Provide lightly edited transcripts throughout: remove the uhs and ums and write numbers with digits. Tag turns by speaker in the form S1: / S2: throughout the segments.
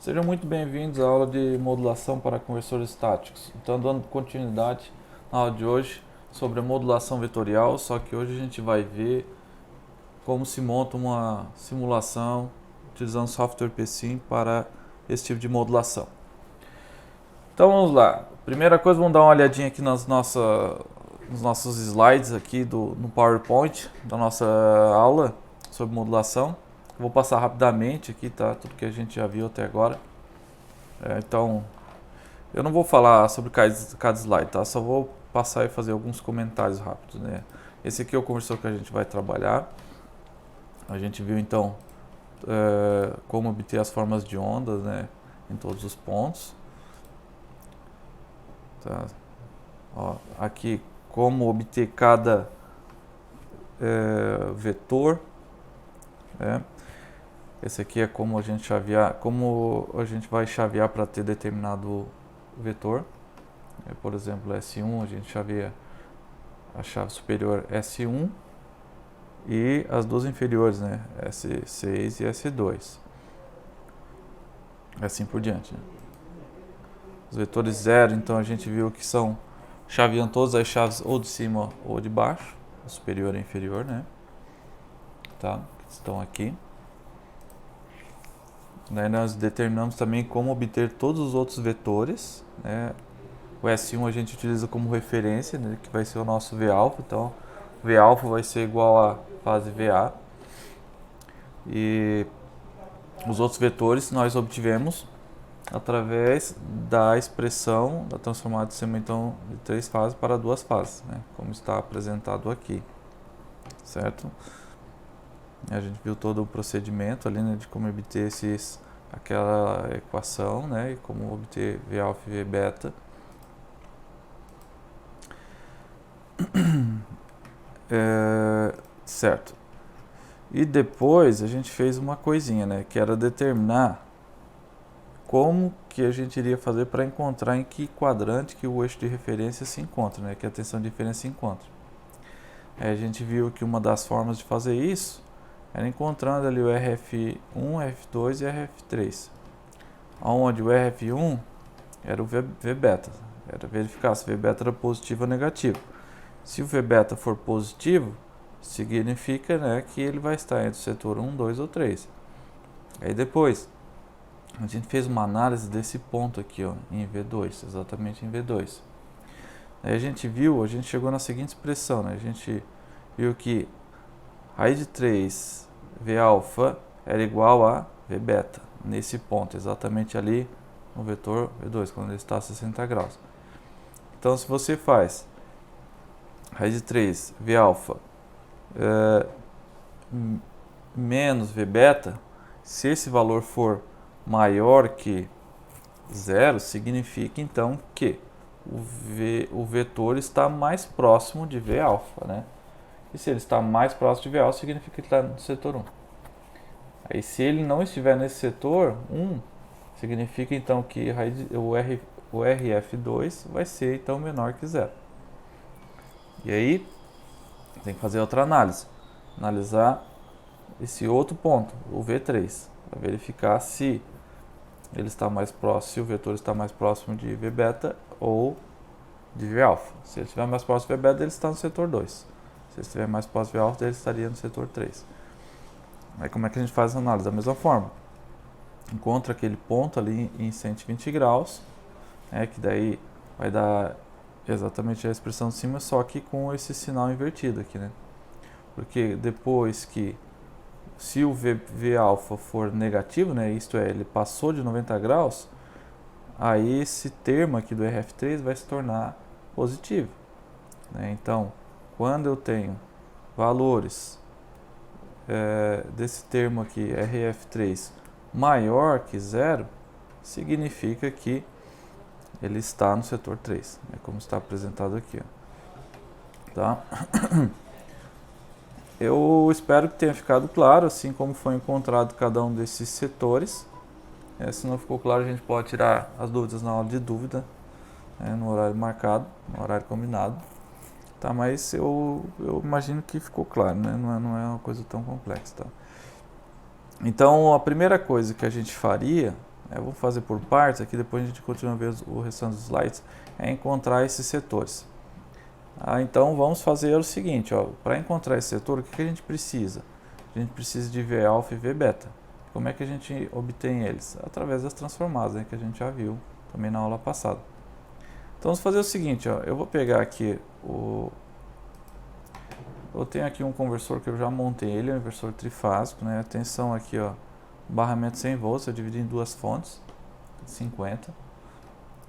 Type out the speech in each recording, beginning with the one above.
S1: Sejam muito bem-vindos à aula de modulação para conversores estáticos. Então, dando continuidade na aula de hoje sobre a modulação vetorial, só que hoje a gente vai ver como se monta uma simulação utilizando software PSIM para esse tipo de modulação. Então vamos lá. Primeira coisa, vamos dar uma olhadinha aqui nos nossos slides aqui no PowerPoint da nossa aula sobre modulação. Vou passar rapidamente aqui, tá? Tudo que a gente já viu até agora. Então, eu não vou falar sobre cada slide, tá? Só vou passar e fazer alguns comentários rápidos, né? Esse aqui é o conversor que a gente vai trabalhar. A gente viu então como obter as formas de ondas, né, em todos os pontos. Tá? Ó, aqui como obter cada vetor, né? Esse aqui é como a gente vai chavear para ter determinado vetor. Por exemplo, S1 a gente chaveia a chave superior S1 e as duas inferiores, né, S6 e S2. Assim por diante, né? Os vetores 0, então a gente viu que são chaveando todas as chaves ou de cima ou de baixo, superior e inferior, né? Tá? Estão aqui. Daí nós determinamos também como obter todos os outros vetores, né? O S1 a gente utiliza como referência, né, que vai ser o nosso Vα, então Vα vai ser igual a fase VA. E os outros vetores nós obtivemos através da expressão da transformada de sistema então, de 3 fases para 2 fases, né, como está apresentado aqui, certo? A gente viu todo o procedimento ali, né, de como obter aquela equação, né, e como obter Vα e Vβ. Certo. E depois a gente fez uma coisinha, né, que era determinar como que a gente iria fazer para encontrar em que quadrante que o eixo de referência se encontra, né, que a tensão de referência se encontra. A gente viu que uma das formas de fazer isso era encontrando ali o RF1, RF2 e RF3, onde o RF1 era o Vβ, era verificar se o Vβ era positivo ou negativo. Se o Vβ for positivo, significa, né, que ele vai estar entre o setor 1, 2 ou 3. Aí depois, a gente fez uma análise desse ponto aqui, ó, em V2, exatamente em V2. Aí a gente chegou na seguinte expressão, né, a gente viu que raiz de 3 Vα era igual a Vβ, nesse ponto, exatamente ali no vetor V2, quando ele está a 60 graus. Então, se você faz raiz de 3 Vα menos Vβ, se esse valor for maior que 0, significa então que o vetor está mais próximo de Vα, né? E se ele está mais próximo de Vα, significa que ele está no setor 1. Aí se ele não estiver nesse setor 1, significa então que o RF2 vai ser então menor que 0. E aí tem que fazer outra análise. Analisar esse outro ponto, o V3, para verificar se ele está mais próximo, se o vetor está mais próximo de Vβ ou de Vα. Se ele estiver mais próximo de Vβ, ele está no setor 2. Se ele estiver mais próximo de Vα, ele estaria no setor 3. Aí como é que a gente faz a análise? Da mesma forma. Encontra aquele ponto ali em 120 graus, né, que daí vai dar exatamente a expressão de cima, só que com esse sinal invertido aqui, né? Porque depois que, se o Vα for negativo, né, isto é, ele passou de 90 graus, aí esse termo aqui do RF3 vai se tornar positivo, né? Então, quando eu tenho valores desse termo aqui, RF3, maior que 0, significa que ele está no setor 3, né, como está apresentado aqui, ó. Tá? Eu espero que tenha ficado claro, assim como foi encontrado cada um desses setores. Se não ficou claro, a gente pode tirar as dúvidas na aula de dúvida, né, no horário marcado, no horário combinado. Tá, mas eu imagino que ficou claro, né? Não é uma coisa tão complexa. Tá? Então, a primeira coisa que a gente faria vou fazer por partes aqui, depois a gente continua a ver o restante dos slides, é encontrar esses setores. Então vamos fazer o seguinte, para encontrar esse setor, o que a gente precisa? A gente precisa de V-alpha e V-beta. Como é que a gente obtém eles? Através das transformadas, né, que a gente já viu também na aula passada. Então vamos fazer o seguinte, eu vou pegar aqui eu tenho aqui um conversor que eu já montei, ele é um inversor trifásico, né? Atenção aqui, barramento 100 volts, eu dividi em duas fontes, 50.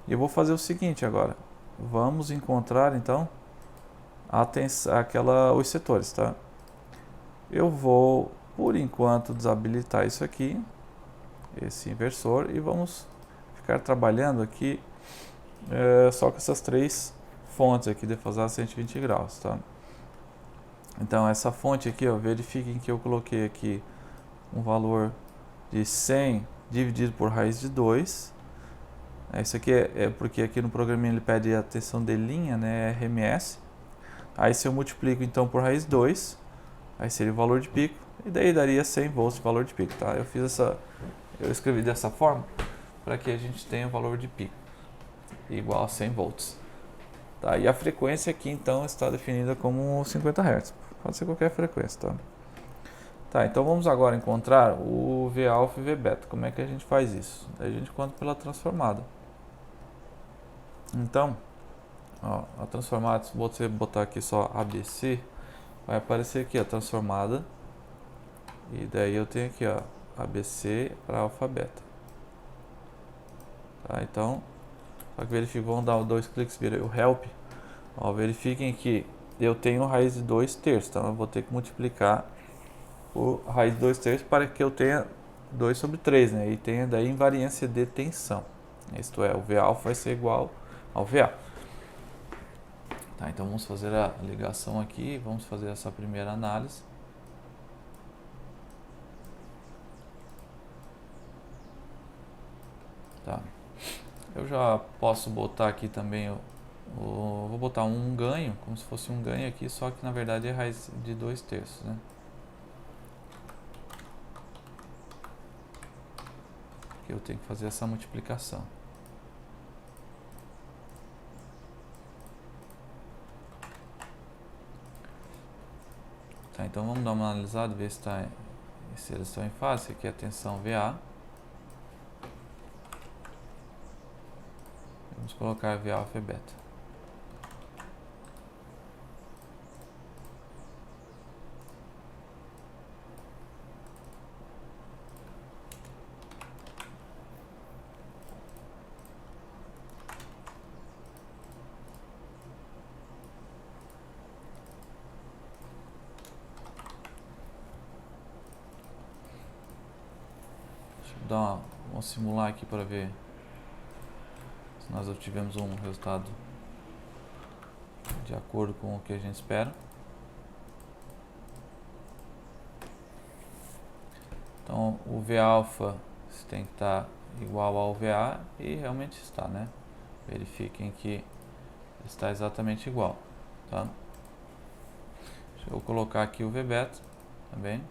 S1: E eu vou fazer o seguinte agora, vamos encontrar então os setores, tá? Eu vou, por enquanto, desabilitar isso aqui, esse inversor, e vamos ficar trabalhando aqui só com essas três fontes aqui, defasado 120 graus, tá? Então essa fonte aqui, verifiquem que eu coloquei aqui um valor de 100 dividido por raiz de 2. Isso aqui é porque aqui no programinha ele pede a tensão de linha, né, RMS. Aí se eu multiplico então por raiz de 2, aí seria o valor de pico, e daí daria 100 volts de valor de pico, tá? Eu escrevi dessa forma para que a gente tenha o valor de pico igual a 100 volts. Tá? E a frequência aqui então está definida como 50 Hz. Pode ser qualquer frequência, tá? Tá, então vamos agora encontrar o V-alpha e V-beta. Como é que a gente faz isso? A gente conta pela transformada. Então, a transformada, se você botar aqui só ABC, vai aparecer aqui a transformada. E daí eu tenho aqui, ABC para alfa beta. Tá, então, só que verifique, vamos dar 2 cliques, vira o help. Verifiquem que eu tenho raiz de 2 terços, então eu vou ter que multiplicar por raiz de 2 terços para que eu tenha 2 sobre 3, né? E tenha daí invariância de tensão. Isto é, o V-alpha vai ser igual ao VA. Tá, então vamos fazer a ligação aqui, vamos fazer essa primeira análise. Tá. Eu já posso botar aqui também, vou botar um ganho, como se fosse um ganho aqui, só que na verdade é raiz de 2 terços, né? Que eu tenho que fazer essa multiplicação. Tá, então vamos dar uma analisada, ver se eles estão em fase. Aqui é a tensão VA. Vamos colocar V-alpha e beta. Vamos simular aqui para ver se nós obtivemos um resultado de acordo com o que a gente espera. Então o V-alpha tem que estar igual ao VA e realmente está, né? Verifiquem que está exatamente igual, tá? Deixa eu colocar aqui o V-beta também.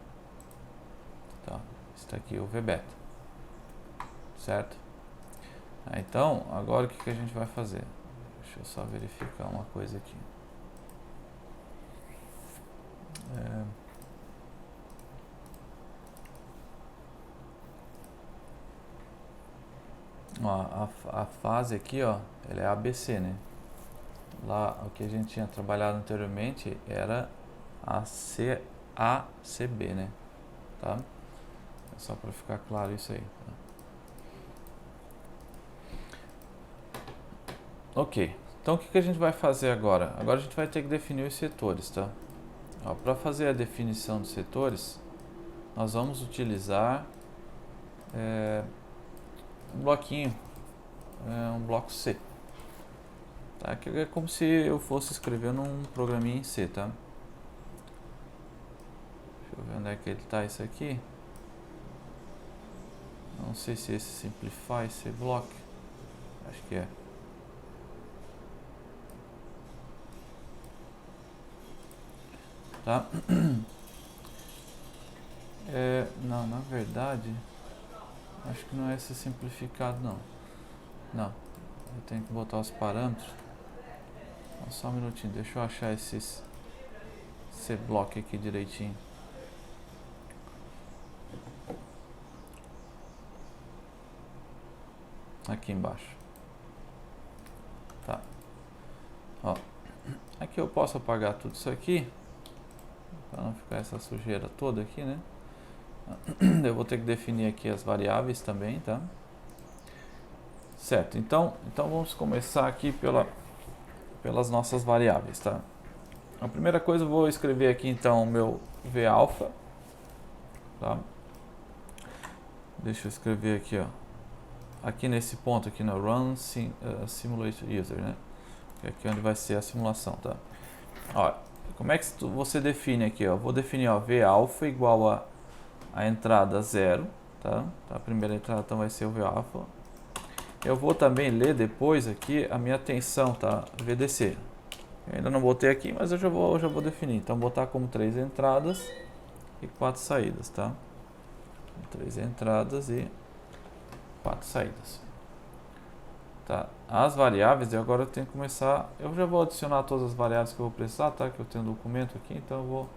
S1: Tá, está aqui o V-beta. Certo? Então, agora o que a gente vai fazer? Deixa eu só verificar uma coisa aqui. A fase aqui, ela é ABC, né? Lá, o que a gente tinha trabalhado anteriormente era ACB, né? Tá? É só para ficar claro isso aí. Tá? Ok, então o que a gente vai fazer agora? Agora a gente vai ter que definir os setores, tá? Para fazer a definição dos setores, nós vamos utilizar um bloquinho, um bloco C. Tá? Que é como se eu fosse escrevendo um programinha em C, tá? Deixa eu ver onde é que ele está, isso aqui. Não sei se esse Simplify, C Block. Acho que é. Tá? Não, na verdade, Acho que não é esse simplificado não. Não, eu tenho que botar os parâmetros. Só um minutinho, deixa eu achar esse bloco aqui direitinho. Aqui embaixo. Tá. Ó. Aqui eu posso apagar tudo isso aqui, para não ficar essa sujeira toda aqui, né? Eu vou ter que definir aqui as variáveis também, tá? Certo, então vamos começar aqui pelas nossas variáveis, tá? A primeira coisa eu vou escrever aqui então o meu V-alpha, tá? Deixa eu escrever aqui, ó. Aqui nesse ponto aqui no Run Simulate User, né? Que é aqui onde vai ser a simulação, tá? Ó, como é que você define aqui, ó? Vou definir, ó, V-alpha igual a entrada 0, tá? A primeira entrada então vai ser o V-alpha. Eu vou também ler depois aqui a minha tensão, tá? VDC. Eu ainda não botei aqui, mas eu já vou definir. Então, botar como 3 entradas e 4 saídas, tá? 3 entradas e 4 saídas. Tá? As variáveis, agora eu tenho que começar... Eu já vou adicionar todas as variáveis que eu vou precisar, tá? Que eu tenho um documento aqui, então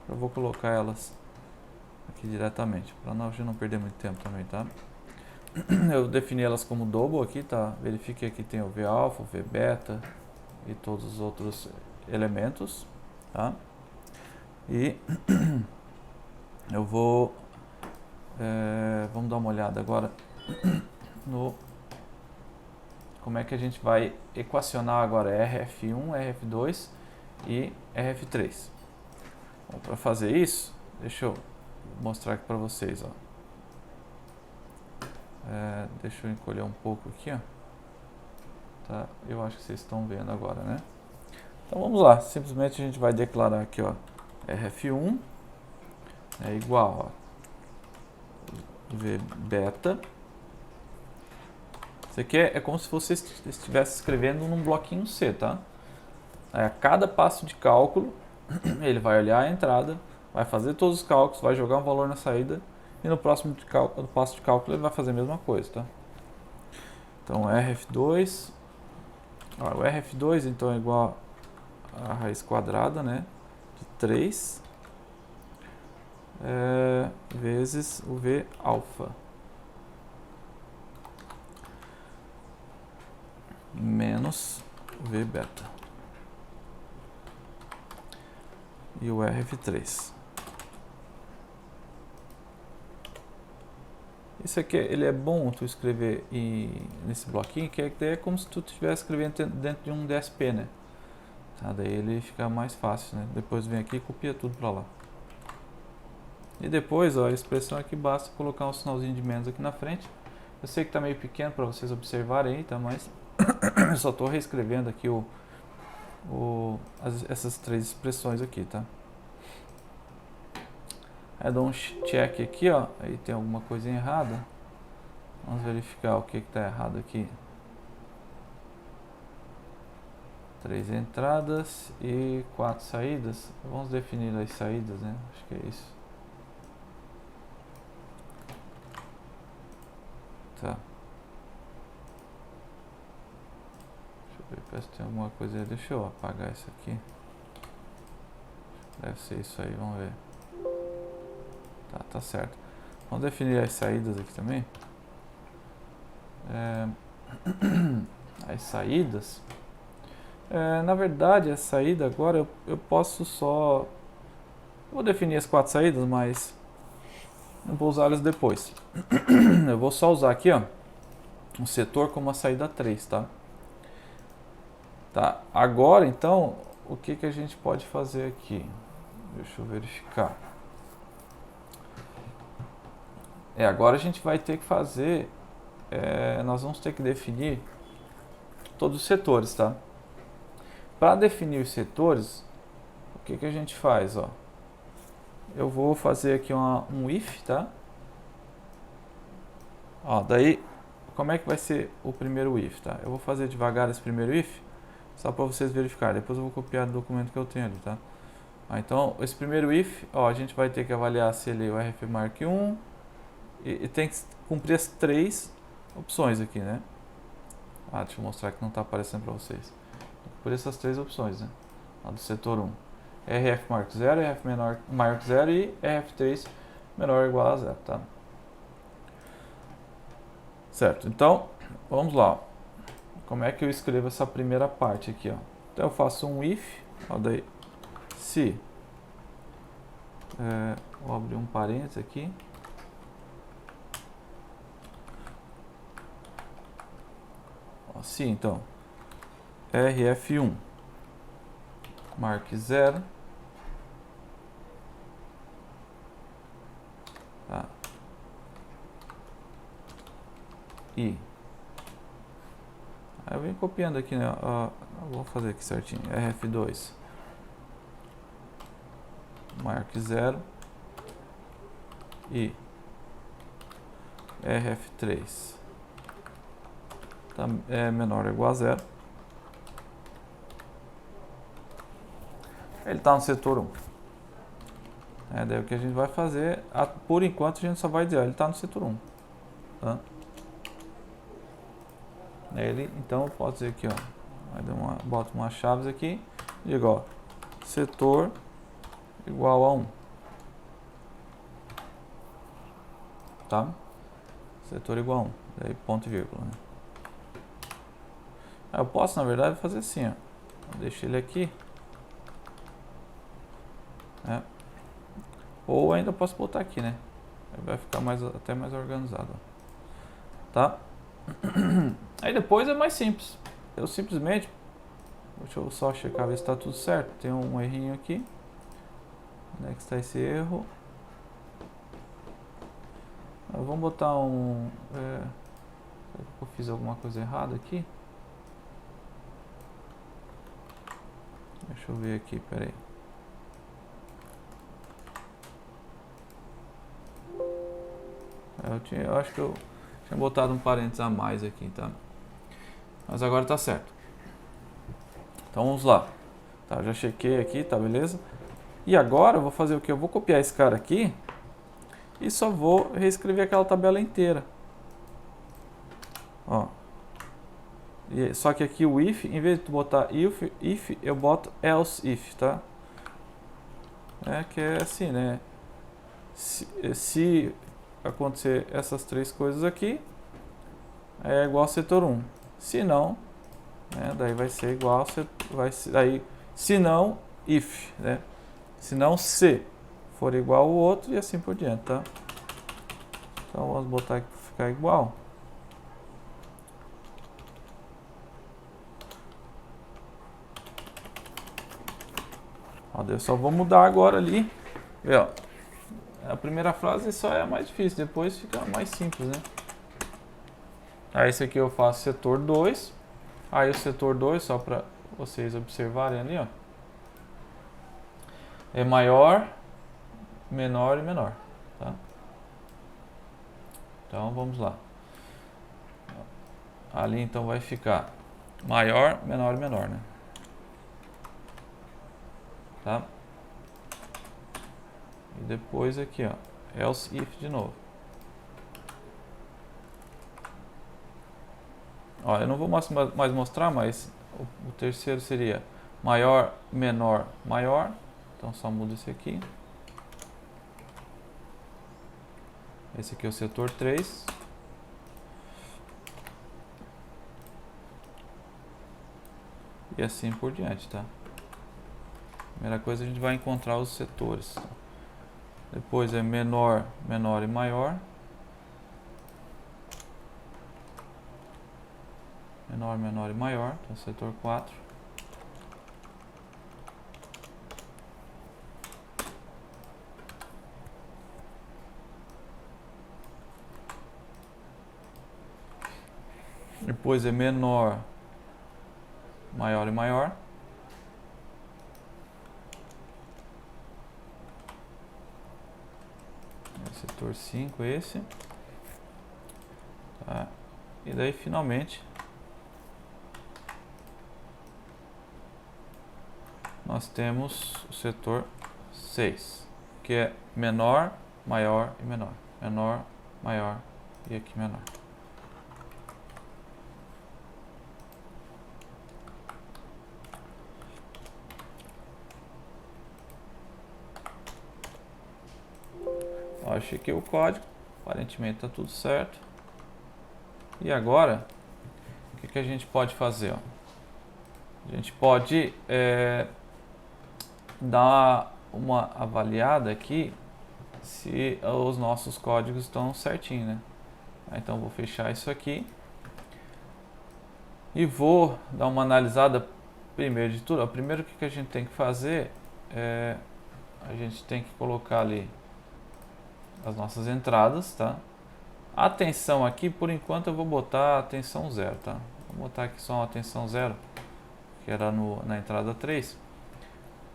S1: eu vou colocar elas aqui diretamente, para não perder muito tempo também, tá? Eu defini elas como double aqui, tá? Verifique que aqui tem o V-alpha, o V-beta e todos os outros elementos, tá? E eu vou... vamos dar uma olhada agora no... Como é que a gente vai equacionar agora RF1, RF2 e RF3. Bom, para fazer isso, deixa eu mostrar aqui para vocês, ó. Deixa eu encolher um pouco aqui, ó. Tá? Eu acho que vocês estão vendo agora, né? Então vamos lá, simplesmente a gente vai declarar aqui, ó, RF1 é igual a V beta. Isso aqui é como se você estivesse escrevendo num bloquinho C, tá? Aí, a cada passo de cálculo, ele vai olhar a entrada, vai fazer todos os cálculos, vai jogar um valor na saída e no próximo passo de cálculo ele vai fazer a mesma coisa, tá? Então RF2, o RF2 então é igual a raiz quadrada, né, de 3 vezes o V alfa menos o V beta e o RF3. Isso aqui ele é bom tu escrever nesse bloquinho, que é como se tu estivesse escrevendo dentro de um DSP, né? Tá, daí ele fica mais fácil, né? Depois vem aqui e copia tudo para lá. E depois, ó, a expressão aqui basta colocar um sinalzinho de menos aqui na frente. Eu sei que está meio pequeno para vocês observarem aí, tá? Mas eu só estou reescrevendo aqui essas 3 expressões aqui, tá? Aí dou um check aqui, ó, aí tem alguma coisa errada. Vamos verificar o que está errado aqui. 3 entradas e 4 saídas. Vamos definir as saídas, né? Acho que é isso. Tá. Deixa eu ver, parece que tem alguma coisa aí. Deixa eu apagar isso aqui. Deve ser isso aí, vamos ver. Tá certo. Vamos definir as saídas aqui também. As saídas. Na verdade, a saída agora eu posso só... Eu vou definir as 4 saídas, mas eu vou usá-las depois. Eu vou só usar aqui, ó, um setor como a saída 3, tá? Tá. Agora, então, o que a gente pode fazer aqui? Deixa eu verificar. Agora a gente vai ter que fazer... nós vamos ter que definir todos os setores, tá? Para definir os setores, o que a gente faz, ó? Eu vou fazer aqui um if, tá? Ó, daí, como é que vai ser o primeiro if, tá? Eu vou fazer devagar esse primeiro if, só para vocês verificarem. Depois eu vou copiar do documento que eu tenho ali, tá? Então, esse primeiro if, ó, a gente vai ter que avaliar se ele é o RFmark 1, e tem que cumprir as 3 opções aqui, né? Deixa eu mostrar que não está aparecendo para vocês. Por essas 3 opções, né? A do setor 1. RF maior que 0, RF maior que 0 e RF3 menor ou igual a 0, tá? Certo, então, vamos lá. Como é que eu escrevo essa primeira parte aqui, ó? Então eu faço um if, ó, daí, se, vou abrir um parênteses aqui. Ó, se, então, RF1 maior que 0, tá? E aí eu venho copiando aqui, né? Vou fazer aqui certinho. RF2 maior que 0 e RF3 é menor ou igual a 0. Ele está no setor 1. Daí o que a gente vai fazer, por enquanto a gente só vai dizer, ele está no setor 1. Tá? Ele, então eu posso dizer aqui, ó, boto umas chaves aqui, digo, ó, setor igual a 1. Tá? Setor igual a 1. Daí ponto e vírgula, né? Eu posso, na verdade, fazer assim, ó. Deixa ele aqui. Ou ainda posso botar aqui, né? Aí vai ficar até mais organizado, ó. Tá? Aí depois é mais simples. Eu simplesmente, deixa eu só checar ver se está tudo certo. Tem um errinho aqui. Onde é que está esse erro? Vamos botar um... será que eu fiz alguma coisa errada aqui? Deixa eu ver aqui, peraí. Eu acho que eu tinha botado um parênteses a mais aqui, tá? Mas agora tá certo. Então vamos lá. Tá, já chequei aqui, tá beleza? E agora eu vou fazer o que? Eu vou copiar esse cara aqui e só vou reescrever aquela tabela inteira. Ó. Só que aqui o if, em vez de tu botar if, eu boto else if, tá? Que é assim, né? Se acontecer essas 3 coisas aqui, é igual ao setor 1. Se não, né, daí vai ser igual, daí, se não, if, né? Se não, se for igual ao outro e assim por diante, tá? Então vamos botar aqui para ficar igual. Ó, eu só vou mudar agora ali. E, ó, a primeira frase só é a mais difícil, depois fica mais simples, né? Aí esse aqui eu faço setor 2. Aí o setor 2, só para vocês observarem ali, ó, é maior, menor e menor, tá? Então vamos lá. Ali então vai ficar maior, menor e menor, né? Tá? E depois aqui, ó, else if de novo. Ó, eu não vou mais mostrar, mas o terceiro seria maior, menor, maior. Então só muda esse aqui. Esse aqui é o setor 3. E assim por diante, tá? Primeira coisa, a gente vai encontrar os setores. Depois é menor, menor e maior. Menor, menor e maior, então setor 4. Depois é menor, maior e maior. Setor 5 esse. Tá? E daí finalmente nós temos o setor 6, que é menor, maior e menor. Menor, maior e aqui menor. Ó, eu chequei o código, aparentemente está tudo certo. E agora, o que a gente pode fazer? Ó? A gente pode dar uma avaliada aqui se os nossos códigos estão certinhos, né? Então vou fechar isso aqui e vou dar uma analisada primeiro de tudo. Primeiro, o que a gente tem que fazer é a gente tem que colocar ali as nossas entradas, tá? A tensão aqui, por enquanto eu vou botar a tensão 0, tá? Vou botar aqui só uma tensão 0, que era na entrada 3.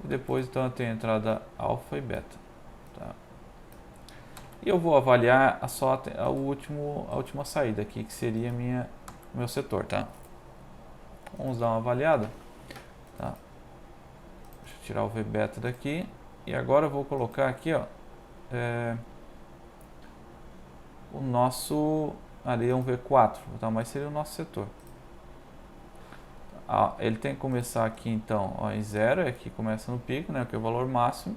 S1: E depois então eu tenho a entrada alfa e beta, tá? E eu vou avaliar a última saída aqui, que seria meu setor, tá? Vamos dar uma avaliada, tá? Deixa eu tirar o V beta daqui. E agora eu vou colocar aqui, ó, o nosso, ali é um V4, tá? Mas seria o nosso setor. Ele tem que começar aqui então, ó, em 0, aqui começa no pico, né, que é o valor máximo.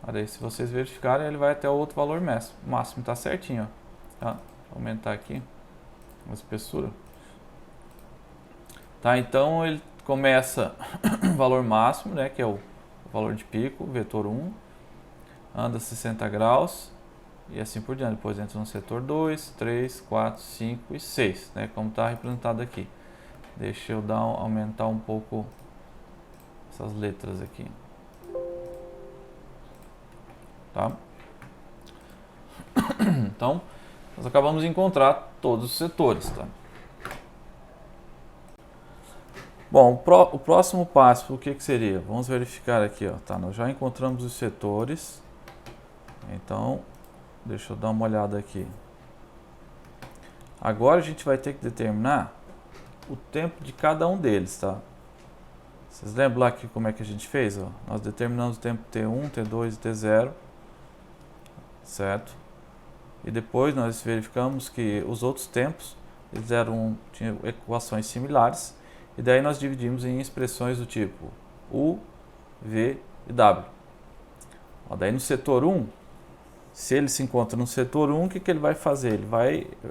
S1: Aí, se vocês verificarem, ele vai até o outro valor máximo, tá certinho, ó, tá? Vou aumentar aqui a espessura. Tá, então ele começa valor máximo, né, que é o valor de pico, vetor 1, anda 60 graus e assim por diante. Depois entra no setor 2, 3, 4, 5 e 6, né, como está representado aqui. Deixa eu aumentar um pouco essas letras aqui, tá? Então, nós acabamos de encontrar todos os setores, tá? Bom, o próximo passo, o que seria? Vamos verificar aqui, ó, tá? Nós já encontramos os setores, então, deixa eu dar uma olhada aqui. Agora a gente vai ter que determinar o tempo de cada um deles, tá? Vocês lembram lá que como é que a gente fez? Ó? Nós determinamos o tempo T1, T2 e T0, certo? E depois nós verificamos que os outros tempos eles tinham equações similares, e daí nós dividimos em expressões do tipo U, V e W. Ó, daí no setor 1, se ele se encontra no setor 1, o que ele vai fazer?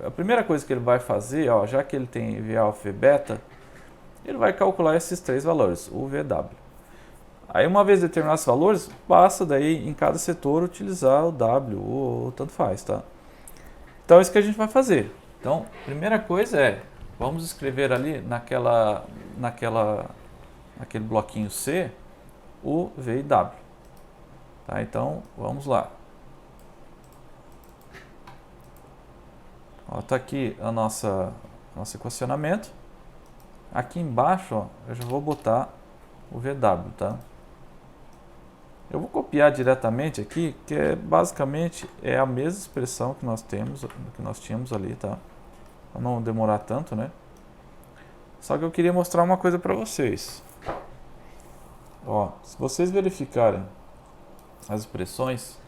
S1: A primeira coisa que ele vai fazer, ó, já que ele tem V alfa e beta, ele vai calcular esses três valores, U, V e W. Aí uma vez determinados esses valores, basta daí em cada setor utilizar o W, ou tanto faz, tá? Então é isso que a gente vai fazer. Então, primeira coisa vamos escrever ali naquele bloquinho C, U, V e W. Tá? Então, vamos lá. Está aqui nosso equacionamento. Aqui embaixo, ó, eu já vou botar o VW, tá? Eu vou copiar diretamente aqui, que basicamente é a mesma expressão que nós tínhamos ali, tá? Para não demorar tanto, né? Só que eu queria mostrar uma coisa para vocês. Ó, se vocês verificarem as expressões,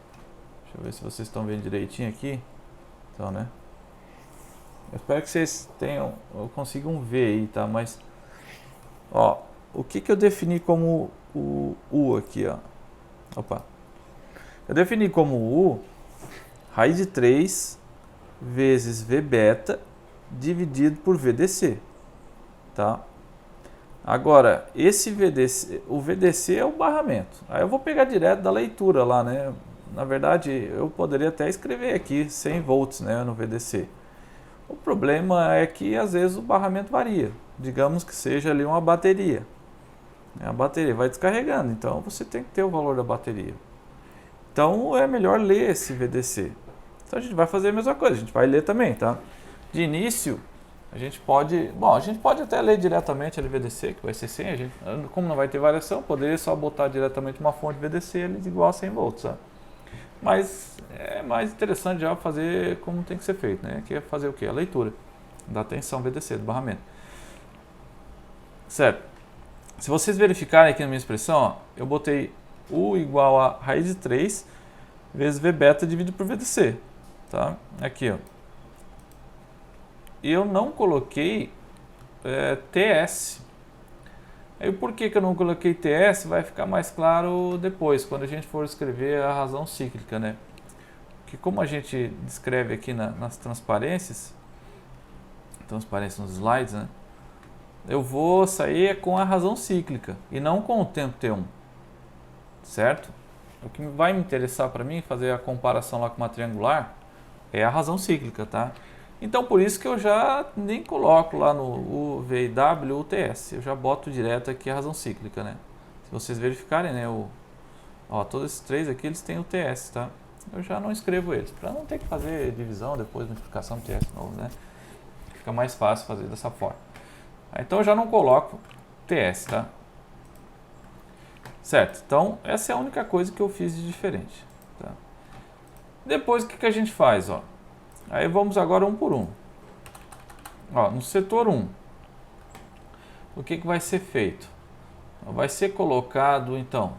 S1: deixa eu ver se vocês estão vendo direitinho aqui. Então, né? Eu espero que vocês consigam ver aí, tá? Mas, ó, o que eu defini como o U aqui, ó? Opa. Eu defini como U raiz de 3 vezes V beta dividido por VDC, tá? Agora, o VDC é o barramento. Aí eu vou pegar direto da leitura lá, né? Na verdade, eu poderia até escrever aqui 100 volts, né, no VDC. O problema é que às vezes o barramento varia. Digamos que seja ali uma bateria. A bateria vai descarregando, então você tem que ter o valor da bateria. Então é melhor ler esse VDC. Então a gente vai fazer a mesma coisa, a gente vai ler também, tá? De início, a gente pode até ler diretamente ali VDC, que vai ser 100, como não vai ter variação, poderia só botar diretamente uma fonte VDC ali igual a 100 volts, tá? Mas é mais interessante já fazer como tem que ser feito, né? Que é fazer o quê? A leitura da tensão VDC, do barramento. Certo. Se vocês verificarem aqui na minha expressão, ó, eu botei U igual a raiz de 3 vezes V beta dividido por VDC. tá? Aqui, ó. Eu não coloquei TS. Aí por que eu não coloquei TS vai ficar mais claro depois, quando a gente for escrever a razão cíclica, né? Que como a gente descreve aqui nas transparências nos slides, né? Eu vou sair com a razão cíclica e não com o tempo T1, certo? O que vai me interessar para mim fazer a comparação lá com uma triangular é a razão cíclica, tá? Então por isso que eu já nem coloco lá no UVW o TS, eu já boto direto aqui a razão cíclica, né? Se vocês verificarem, né, todos esses três aqui eles têm o TS, tá? Eu já não escrevo eles, para não ter que fazer divisão depois, multiplicação do TS novo, né? Fica mais fácil fazer dessa forma. Então eu já não coloco TS, tá? Certo, então essa é a única coisa que eu fiz de diferente, tá? Depois o que a gente faz, ó? Aí vamos agora um por um. Ó, no setor 1, o que vai ser feito? Vai ser colocado, então,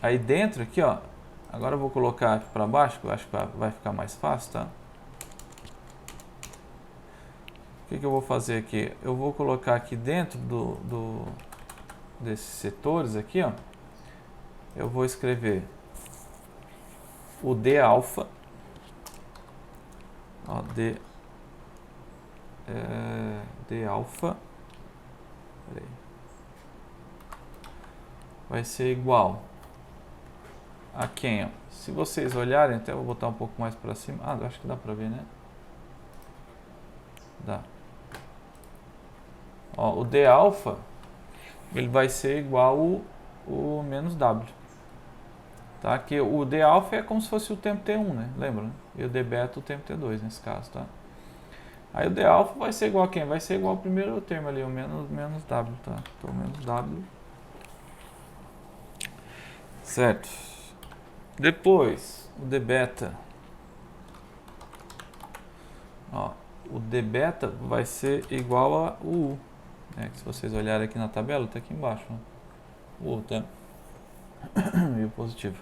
S1: aí dentro aqui, ó, agora eu vou colocar aqui para baixo, que eu acho que vai ficar mais fácil, tá? O que eu vou fazer aqui? Eu vou colocar aqui dentro desses setores aqui, ó, eu vou escrever o D alfa, ó, D alfa, vai ser igual a quem? Ó? Se vocês olharem, até vou botar um pouco mais para cima. Acho que dá para ver, né? Dá. Ó, o D alfa, ele vai ser igual o menos W. Tá? Que o D alfa é como se fosse o tempo T1, né? Lembra, né? E o D beta o tempo T2 nesse caso, tá? Aí o D alfa vai ser igual a quem? Vai ser igual ao primeiro termo ali, o menos W, tá? Então, menos W. Certo. Depois, o D beta. Ó, o D beta vai ser igual a U. Né? Se vocês olharem aqui na tabela, tá aqui embaixo. Né? O U, tá? E o positivo.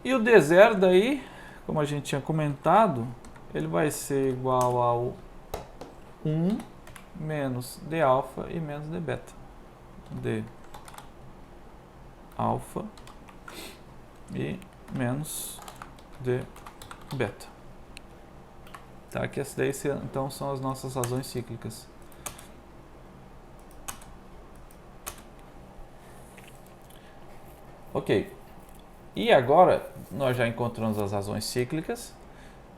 S1: E o D0 daí, como a gente tinha comentado, ele vai ser igual ao 1 menos D alfa e menos D beta. D alfa e menos D beta. Tá? Que essas daí então são as nossas razões cíclicas. Ok. E agora nós já encontramos as razões cíclicas.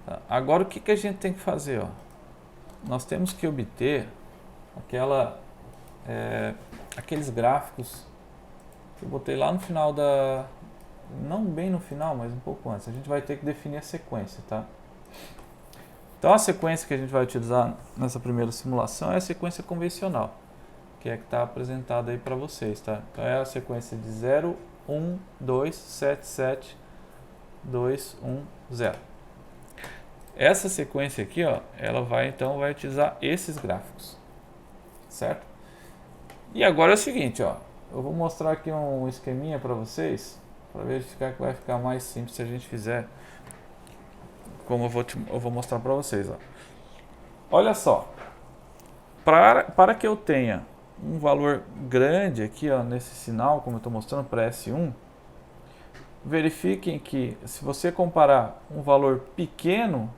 S1: Tá? Agora o que a gente tem que fazer? Ó? Nós temos que obter aqueles gráficos que eu botei lá no final não bem no final, mas um pouco antes. A gente vai ter que definir a sequência, tá? Então a sequência que a gente vai utilizar nessa primeira simulação é a sequência convencional, que é que está apresentada aí para vocês, tá? Então é a sequência de 0, 1, 2, 7, 7, 2, 1, 0. Essa sequência aqui, ó, ela vai utilizar esses gráficos, certo? E agora é o seguinte, ó, eu vou mostrar aqui um esqueminha para vocês, para verificar que vai ficar mais simples se a gente fizer como eu vou mostrar para vocês, ó. Olha só, para que eu tenha um valor grande aqui, ó, nesse sinal, como eu estou mostrando para S1, verifiquem que se você comparar um valor pequeno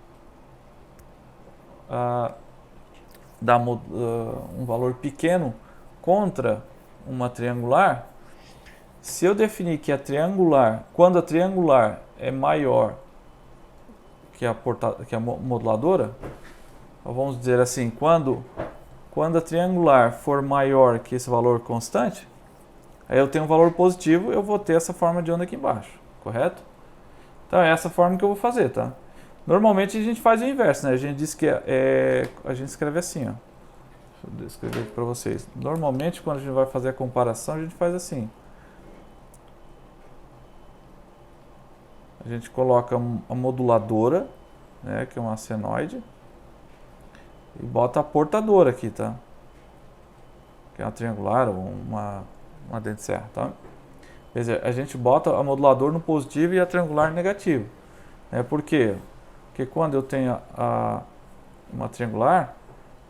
S1: um valor pequeno contra uma triangular, se eu definir que quando a triangular é maior que a moduladora, vamos dizer assim, quando a triangular for maior que esse valor constante, aí eu tenho um valor positivo, eu vou ter essa forma de onda aqui embaixo, correto? Então é essa forma que eu vou fazer, tá? Normalmente a gente faz o inverso, né? A gente diz que a gente escreve assim, ó. Deixa eu escrever aqui para vocês. Normalmente quando a gente vai fazer a comparação, a gente faz assim. A gente coloca a moduladora, né, que é uma senoide, e bota a portadora aqui, tá? Que é uma triangular ou uma dente de serra, tá? Quer dizer, a gente bota a modulador no positivo e a triangular no negativo. Por quê? Porque quando eu tenho uma triangular,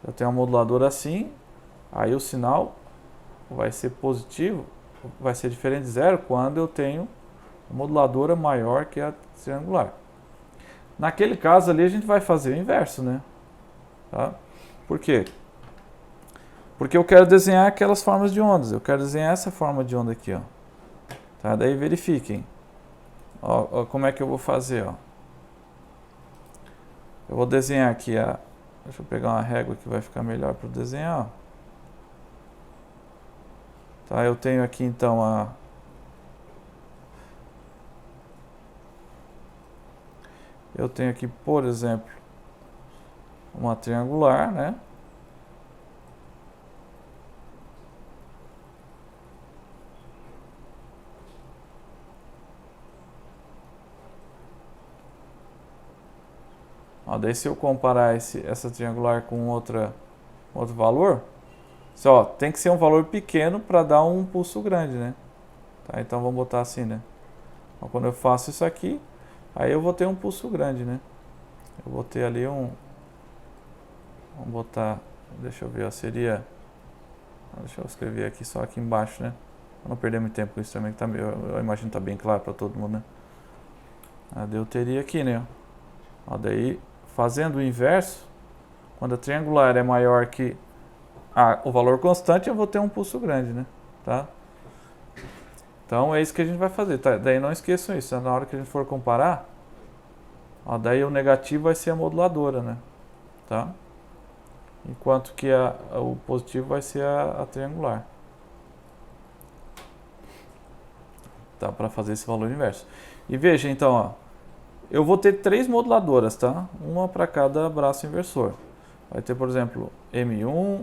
S1: eu tenho uma moduladora assim, aí o sinal vai ser positivo, vai ser diferente de zero quando eu tenho a moduladora maior que a triangular. Naquele caso ali a gente vai fazer o inverso, né? Tá? Por quê? Porque eu quero desenhar aquelas formas de ondas. Eu quero desenhar essa forma de onda aqui, ó. Tá? Daí verifiquem. Ó, como é que eu vou fazer, ó. Eu vou desenhar aqui deixa eu pegar uma régua que vai ficar melhor para desenhar, ó. Tá? Eu tenho aqui então eu tenho aqui, por exemplo, uma triangular, né? Ó, daí se eu comparar essa triangular com outro valor, tem que ser um valor pequeno para dar um pulso grande, né? Tá, então vamos botar assim, né? Então, quando eu faço isso aqui, aí eu vou ter um pulso grande, né? Eu vou ter ali vamos botar, deixa eu ver, ó, seria, deixa eu escrever aqui só aqui embaixo, né? Pra não perder muito tempo com isso também, que tá, eu imagino que tá bem claro para todo mundo, né? Daí eu teria aqui, né? Ó, daí, fazendo o inverso, quando a triangular é maior que o valor constante, eu vou ter um pulso grande, né? Tá? Então é isso que a gente vai fazer, tá? Daí não esqueçam isso, na hora que a gente for comparar, ó, daí o negativo vai ser a moduladora, né? Tá? Enquanto que o positivo vai ser a triangular. Tá? Para fazer esse valor inverso. E veja então, ó, eu vou ter 3 moduladoras, tá? Uma para cada braço inversor. Vai ter, por exemplo, M1,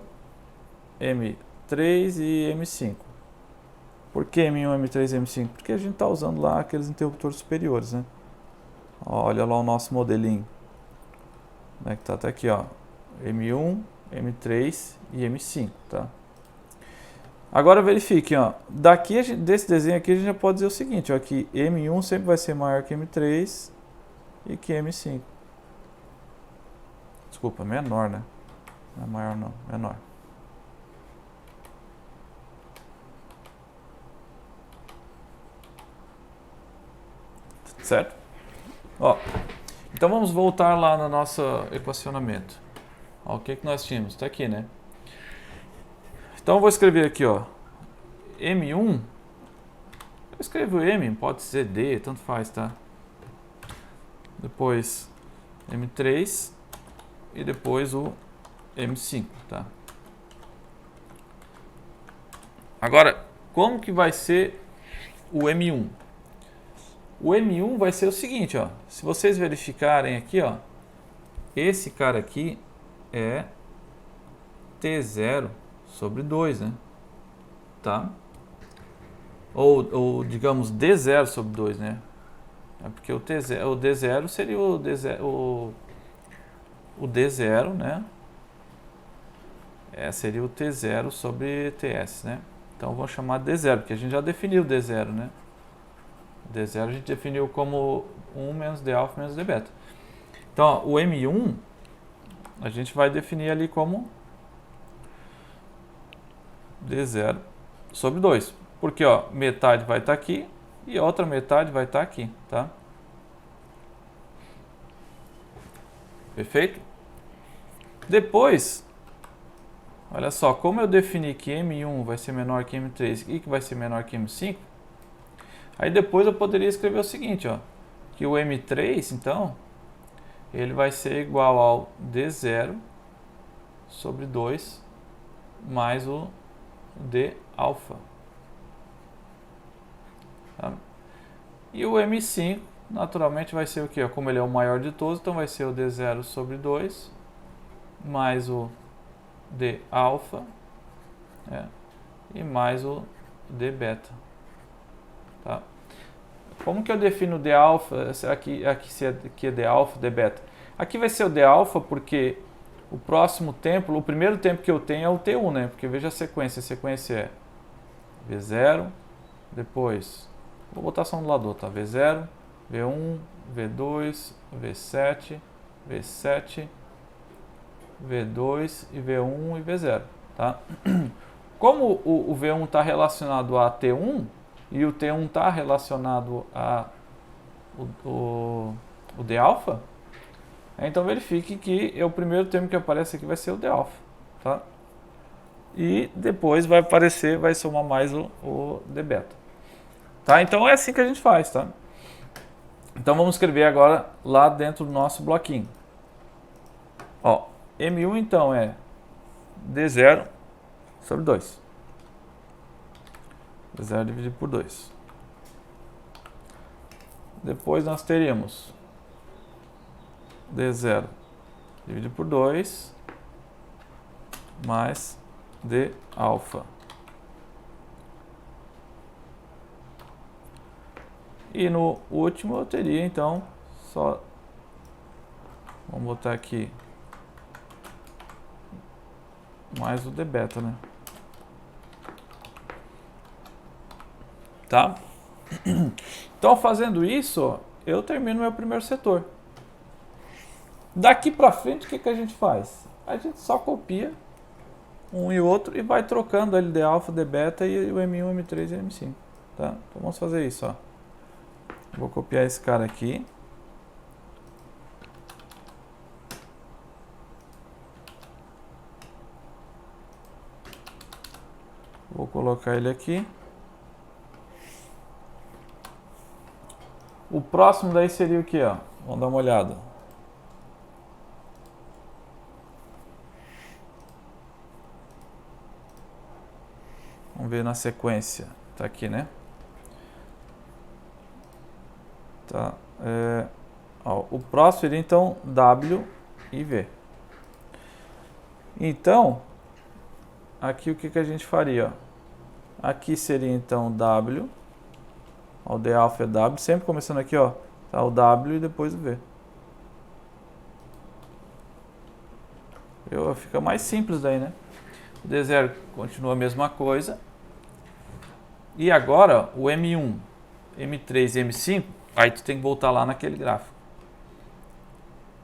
S1: M3 e M5. Por que M1, M3 e M5? Porque a gente está usando lá aqueles interruptores superiores, né? Olha lá o nosso modelinho. Como é que tá? Tá aqui, ó. M1, M3 e M5, tá? Agora verifiquem, ó. Desse desenho aqui a gente já pode dizer o seguinte, ó, que M1 sempre vai ser maior que M3 e que M5. Desculpa, menor, né? Não é maior não, menor. Certo? Ó, então vamos voltar lá no nosso equacionamento. Ó, o que nós tínhamos? Está aqui, né? Então eu vou escrever aqui, ó, M1. Eu escrevo M, pode ser D, tanto faz, tá? Depois M3 e depois o M5, tá? Agora, como que vai ser o M1? O M1 vai ser o seguinte, ó. Se vocês verificarem aqui, ó, esse cara aqui é T0 sobre 2, né? Tá? Ou digamos D0 sobre 2, né? É porque o D0 seria o D0, né? Seria o T0 sobre TS, né? Então vou chamar D0, porque a gente já definiu o D0, né? D0 a gente definiu como 1 menos D alfa menos D beta. Então, ó, o M1 a gente vai definir ali como D0 sobre 2. Porque, ó, metade vai estar aqui e a outra metade vai estar aqui, tá? Perfeito? Depois, olha só, como eu defini que M1 vai ser menor que M3 e que vai ser menor que M5, aí depois eu poderia escrever o seguinte, ó, que o M3, então, ele vai ser igual ao D0 sobre 2 mais o D alfa. Tá? E o M5, naturalmente, vai ser o quê? Como ele é o maior de todos, então vai ser o D0 sobre 2 mais o D alfa, né? E mais o D beta. Tá? Como que eu defino o D alfa? Aqui é D alfa, D beta. Aqui vai ser o D alfa porque o próximo tempo, o primeiro tempo que eu tenho é o T1, né? Porque veja a sequência é V0, depois Vou botar só um do lado do outro, tá? V0, V1, V2, V7, V7, V2 e V1 e V0, tá? Como o V1 está relacionado a T1 e o T1 está relacionado a o D alfa, então verifique que o primeiro termo que aparece aqui vai ser o D alfa, tá? E depois vai aparecer, vai somar mais o D beta, tá? Então é assim que a gente faz, tá? Então vamos escrever agora lá dentro do nosso bloquinho. Ó, M1 então é D0 sobre 2. D0 dividido por 2. Depois nós teríamos D0 dividido por 2 mais D alfa. E no último eu teria então só, vamos botar aqui mais o D beta, né? Tá? Então fazendo isso, ó, eu termino meu primeiro setor. Daqui pra frente o que a gente faz? A gente só copia um e outro e vai trocando ele D alfa, D beta e o M1, M3 e M5. Tá? Então vamos fazer isso, ó. Vou copiar esse cara aqui. Vou colocar ele aqui. O próximo daí seria o que, ó? Vamos dar uma olhada. Vamos ver na sequência. Tá aqui, né? Tá. Ó, o próximo seria então W e V. Então, aqui o que a gente faria? Ó? Aqui seria então W. Ó, o D alfa é W. Sempre começando aqui, ó. Tá o W e depois o V. Fica mais simples daí, né? O D0 continua a mesma coisa. E agora, o M1, M3 e M5, aí tu tem que voltar lá naquele gráfico.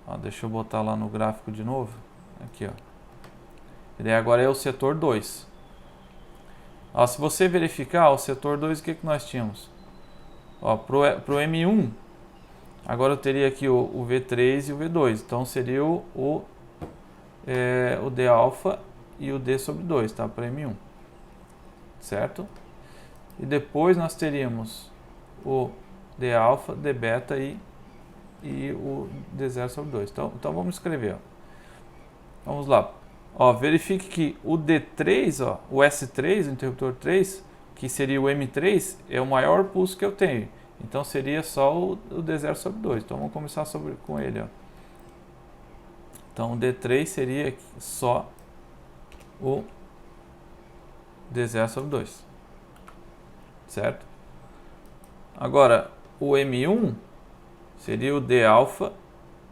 S1: Ó, deixa eu botar lá no gráfico de novo. Aqui, ó. E daí agora é o setor 2. Ó, se você verificar, o setor 2, o que nós tínhamos? Ó, pro M1, agora eu teria aqui o V3 e o V2. Então seria o D alfa e o D sobre 2, tá? Para M1. Certo? E depois nós teríamos o D alfa, D beta e o D0 sobre 2. Então vamos escrever. Ó. Vamos lá. Ó, verifique que o D3, ó, o S3, o interruptor 3, que seria o M3, é o maior pulso que eu tenho. Então seria só o D0 sobre 2. Então vamos começar com ele. Ó. Então o D3 seria só o D0 sobre 2. Certo? Agora, o M1 seria o D alfa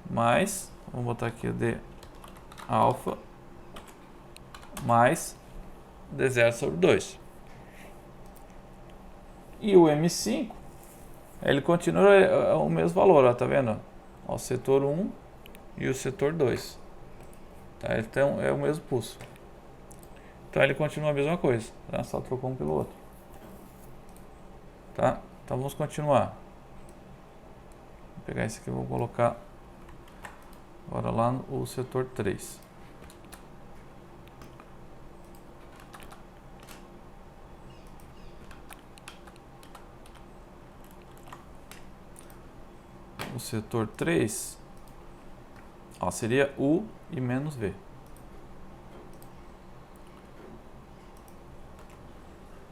S1: mais, vamos botar aqui o D alfa mais D0 sobre 2. E o M5, ele continua o mesmo valor, ó, tá vendo? Ó, o setor 1 e o setor 2. Tá? Então é o mesmo pulso. Então ele continua a mesma coisa, tá? Só trocou um pelo outro. Tá? Então vamos continuar. Vou pegar esse aqui e vou colocar agora lá no setor 3. O setor 3, ó, seria U e menos V.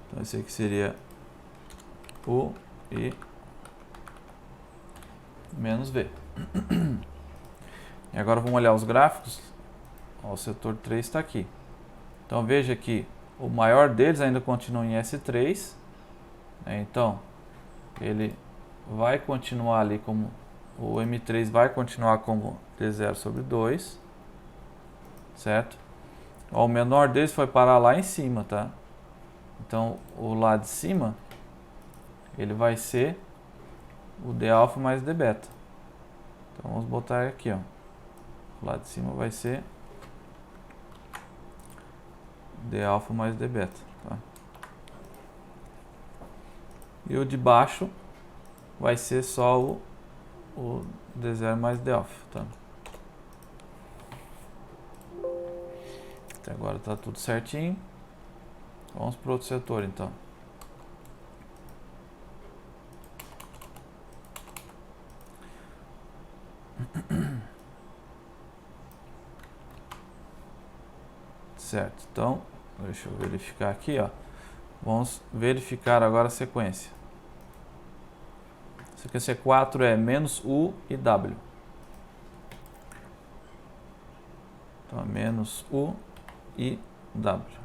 S1: Então esse aqui seria U e menos V. E agora vamos olhar os gráficos. Ó, o setor 3 está aqui. Então veja que o maior deles ainda continua em S3. Né? Então ele vai continuar ali como o M3 vai continuar como D0 sobre 2, certo? Ó, o menor deles foi parar lá em cima, tá? Então o lá de cima ele vai ser o d alfa mais d beta. Então vamos botar aqui, ó. O lado de cima vai ser d alfa mais d beta, tá? E o de baixo vai ser só o d0 mais d alfa, tá? Até agora tá tudo certinho. Vamos para outro setor, então. Certo, então, deixa eu verificar aqui, ó. Vamos verificar agora a sequência. A sequência 4 é menos U e W. Então, é menos U e W.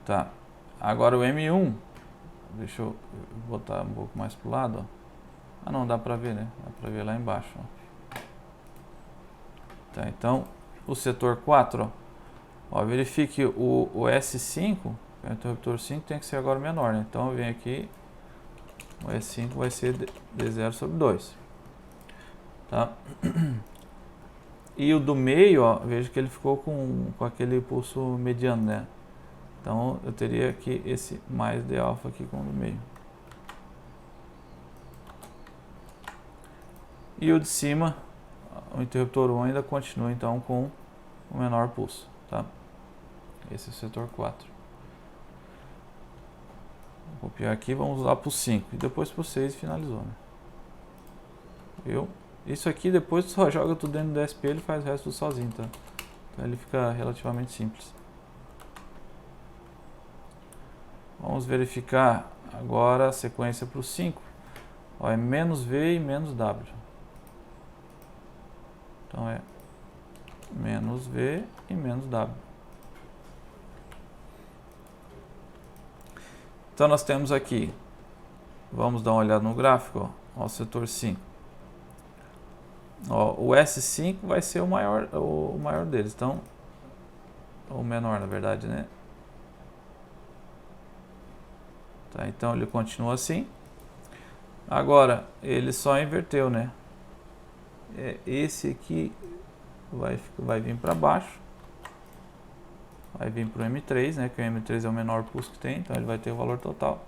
S1: Tá, agora o M1, deixa eu botar um pouco mais pro lado, ó. Ah não, dá pra ver, né? Dá pra ver lá embaixo, ó. Tá, então, o setor 4, ó, verifique o S5, que é o interruptor 5, tem que ser agora menor, né? Então eu venho aqui, o S5 vai ser D0 sobre 2. Tá? E o do meio, ó, veja que ele ficou com aquele pulso mediano, né? Então eu teria aqui esse mais D alfa aqui com o do meio. E o de cima, o interruptor 1 ainda continua então com o menor pulso, tá? Esse é o setor 4. Vou copiar aqui, vamos lá para o 5 e depois para o 6 e finalizou, né? Viu? Isso aqui depois só joga tudo dentro do DSP, ele faz o resto tudo sozinho, tá? Então ele fica relativamente simples. Vamos verificar agora a sequência para o 5. Ó, é menos V e menos W. Então é menos V e menos W. Então nós temos aqui, vamos dar uma olhada no gráfico, ó, o setor 5. Ó, o S5 vai ser o maior deles, então, o menor na verdade, né? Tá, então ele continua assim. Agora, ele só inverteu, né? Esse aqui vai vir para baixo. Vai vir para o M3, né? Que o M3 é o menor pulso que tem, então ele vai ter o valor total.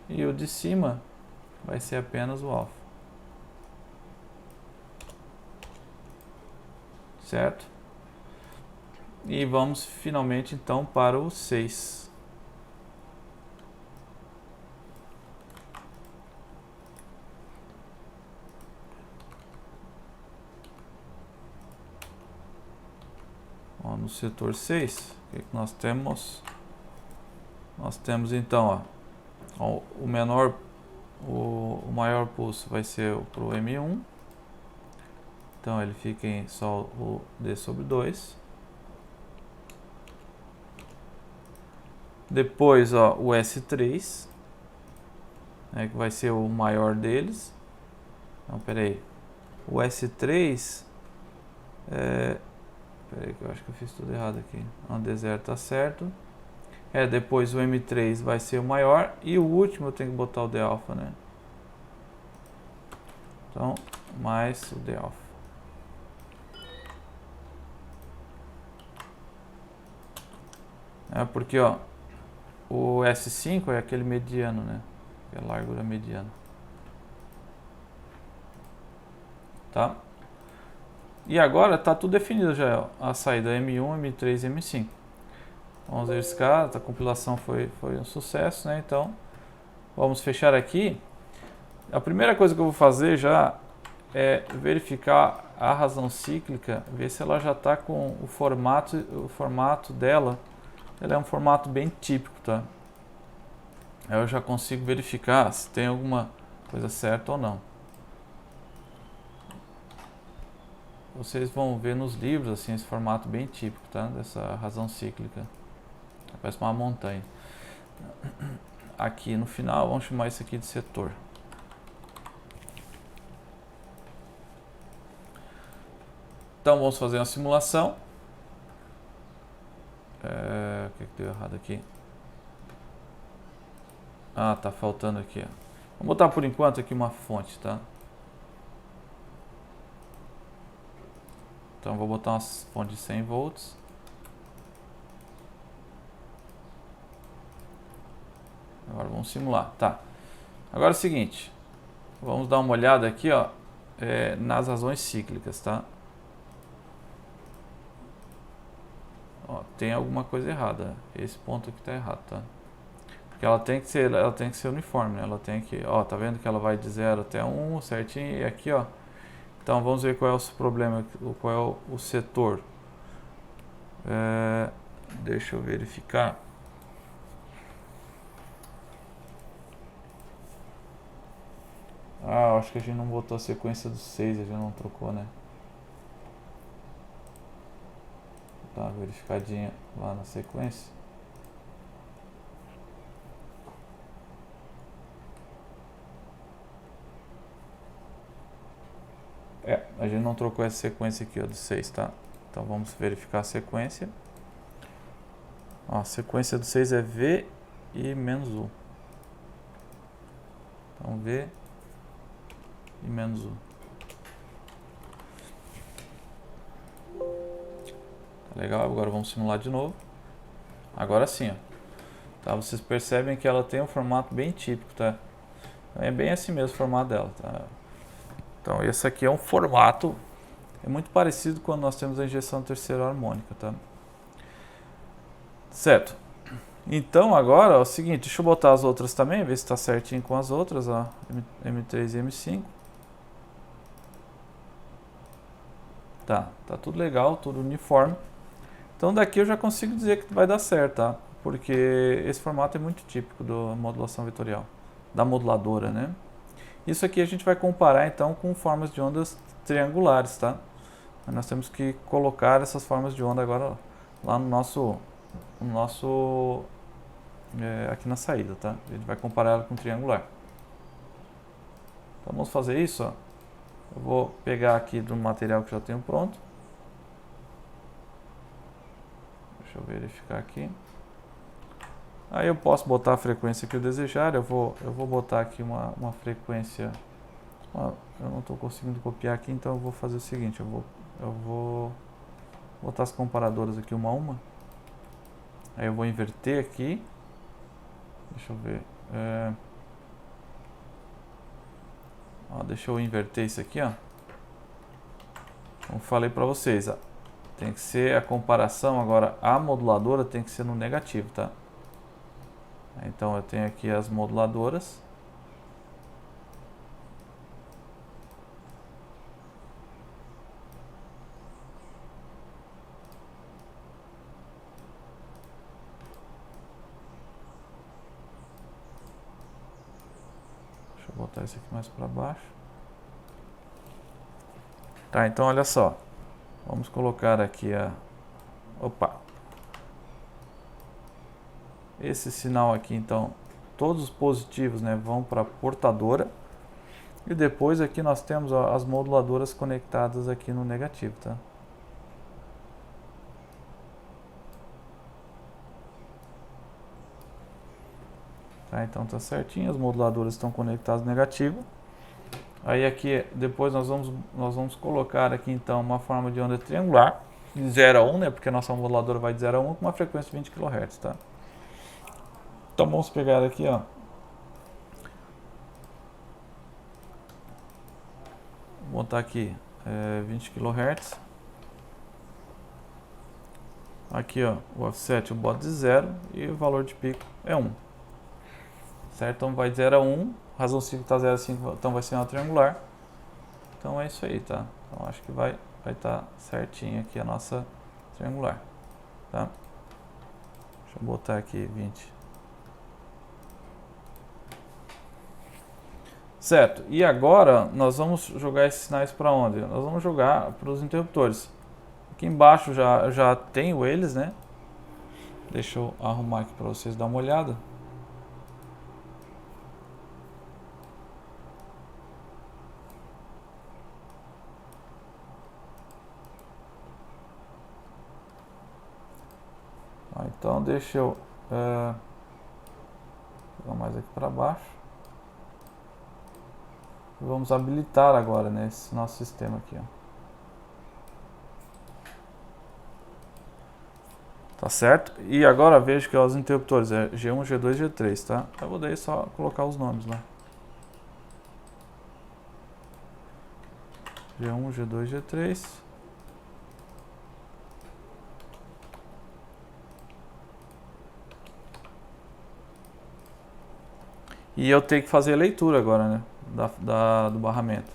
S1: E o de cima vai ser apenas o alfa. Certo? E vamos finalmente então para o 6. Ó, no setor 6, o que nós temos? Nós temos então, ó, o maior pulso vai ser para o M1. Então ele fica em só o D sobre 2. Depois, ó, o S3, né, que vai ser o maior deles. Não, peraí. O S3 peraí que eu acho que eu fiz tudo errado aqui. O D0 tá certo. Depois o M3 vai ser o maior. E o último eu tenho que botar o D alfa, né? Então, mais o D alfa. Porque, ó, o S5 é aquele mediano, né? É a largura mediana. Tá? E agora tá tudo definido já, ó, a saída M1, M3 e M5. Vamos verificar, a compilação foi um sucesso, né? Então, vamos fechar aqui. A primeira coisa que eu vou fazer já é verificar a razão cíclica, ver se ela já está com o formato dela. Ela é um formato bem típico, tá? Aí eu já consigo verificar se tem alguma coisa certa ou não. Vocês vão ver nos livros assim esse formato bem típico, tá? Dessa razão cíclica. Parece uma montanha. Aqui no final vamos chamar isso aqui de setor. Então vamos fazer uma simulação. O que deu errado aqui? Ah, tá faltando aqui, ó. Vamos botar por enquanto aqui uma fonte, tá? Então vou botar uma fonte de 100 volts. Agora vamos simular, tá? Agora é o seguinte, vamos dar uma olhada aqui, ó, nas razões cíclicas, tá? Ó, tem alguma coisa errada. Esse ponto aqui tá errado, tá? Porque ela tem que ser uniforme, né? Ela tem que, ó, tá vendo que ela vai de 0 até 1 certinho, e aqui, ó. Então vamos ver qual é o problema, qual é o setor. Deixa eu verificar. Ah, acho que a gente não botou a sequência dos 6, a gente não trocou, né? Vou dar uma verificadinha lá na sequência. A gente não trocou essa sequência aqui, ó, do 6, tá? Então vamos verificar a sequência. Ó, a sequência do 6 é V e menos U. Então V e menos U. Tá legal, agora vamos simular de novo. Agora sim, ó. Tá, vocês percebem que ela tem um formato bem típico, tá? É bem assim mesmo o formato dela, tá? Então esse aqui é um formato, é muito parecido quando nós temos a injeção terceira harmônica, tá? Certo. Então agora é o seguinte, deixa eu botar as outras também, ver se está certinho com as outras, ó, M3 e M5. Tá tudo legal, tudo uniforme. Então daqui eu já consigo dizer que vai dar certo, tá? Porque esse formato é muito típico da modulação vetorial, da moduladora, né? Isso aqui a gente vai comparar então com formas de ondas triangulares, tá? Nós temos que colocar essas formas de onda agora lá no nosso aqui na saída, tá? A gente vai comparar ela com triangular. Então vamos fazer isso, ó. Eu vou pegar aqui do material que já tenho pronto. Deixa eu verificar aqui. Aí eu posso botar a frequência que eu desejar. Eu vou botar aqui uma frequência. Eu não estou conseguindo copiar aqui, então eu vou fazer o seguinte. Eu vou botar as comparadoras aqui uma a uma. Aí eu vou inverter aqui. Deixa eu ver. Deixa eu inverter isso aqui, ó. Como falei para vocês, ó, tem que ser a comparação agora, a moduladora tem que ser no negativo, tá? Então eu tenho aqui as moduladoras. Deixa eu botar isso aqui mais para baixo. Tá, então olha só. Vamos colocar aqui esse sinal aqui, então, todos os positivos, né, vão para a portadora. E depois aqui nós temos, ó, as moduladoras conectadas aqui no negativo, tá? Tá, então tá certinho, as moduladoras estão conectadas no negativo. Aí aqui, depois nós vamos colocar aqui então uma forma de onda triangular, de 0 a 1, né, porque a nossa moduladora vai de 0 a 1 com uma frequência de 20 kHz, tá? Então vamos pegar aqui, ó. Vou botar aqui 20 kHz. Aqui, ó, o offset eu boto de 0 e o valor de pico é 1. Certo? Então vai de 0 a 1, razão cíclica está 0 a 5, então vai ser uma triangular. Então é isso aí, tá? Então acho que vai estar certinho aqui a nossa triangular, tá? Deixa eu botar aqui 20. Certo, e agora nós vamos jogar esses sinais para onde? Nós vamos jogar para os interruptores. Aqui embaixo já tenho eles, né? Deixa eu arrumar aqui para vocês dar uma olhada. Então deixa eu jogar mais aqui para baixo. Vamos habilitar agora nesse nosso sistema aqui, ó. Tá certo? E agora vejo que os interruptores é G1, G2, G3, tá? Eu vou daí só colocar os nomes lá. G1, G2, G3. E eu tenho que fazer a leitura agora, né? Do barramento.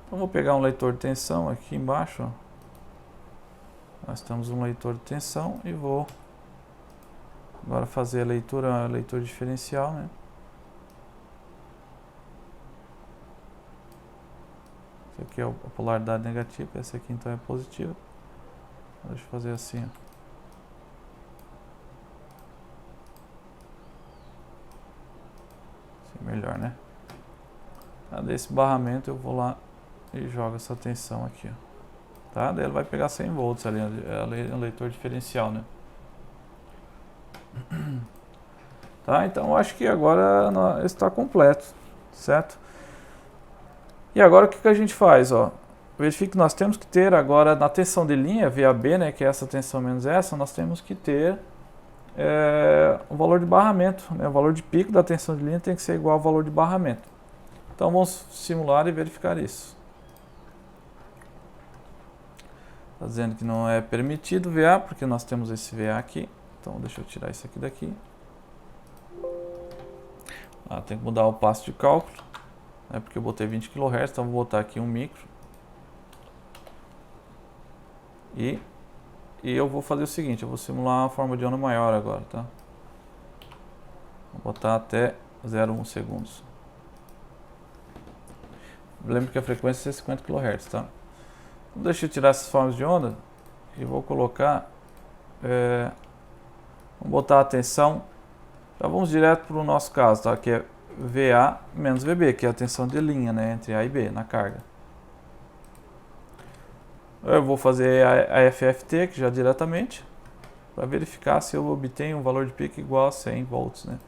S1: Então vou pegar um leitor de tensão aqui embaixo, ó. Nós temos um leitor de tensão e vou agora fazer a leitura diferencial, né? Esse aqui é a polaridade negativa, essa aqui então é positiva. Deixa eu fazer assim, ó. Melhor, né? Desse barramento eu vou lá e jogo essa tensão aqui, ó. Tá? Daí ele vai pegar 100 volts ali, é o leitor diferencial, né? Tá? Então eu acho que agora está completo, certo? E agora o que a gente faz, ó? Verifique que nós temos que ter agora na tensão de linha, VAB, né, que é essa tensão menos essa, nós temos que ter o valor de barramento, né? O valor de pico da tensão de linha tem que ser igual ao valor de barramento. Então vamos simular e verificar isso. Está dizendo que não é permitido VA, porque nós temos esse VA aqui. Então deixa eu tirar isso aqui daqui. Tem que mudar o passo de cálculo, né, porque eu botei 20 kHz, então vou botar aqui 1 micro. E eu vou fazer o seguinte, eu vou simular uma forma de onda maior agora, tá? Vou botar até 0,1 segundos. Lembre que a frequência é 50 kHz, tá? Então, deixa eu tirar essas formas de onda e vou colocar... vamos botar a tensão... Já vamos direto para o nosso caso, tá? Que é VA menos VB, que é a tensão de linha, né? Entre A e B, na carga. Eu vou fazer a FFT aqui já diretamente, para verificar se eu obtenho um valor de pico igual a 100 volts, né?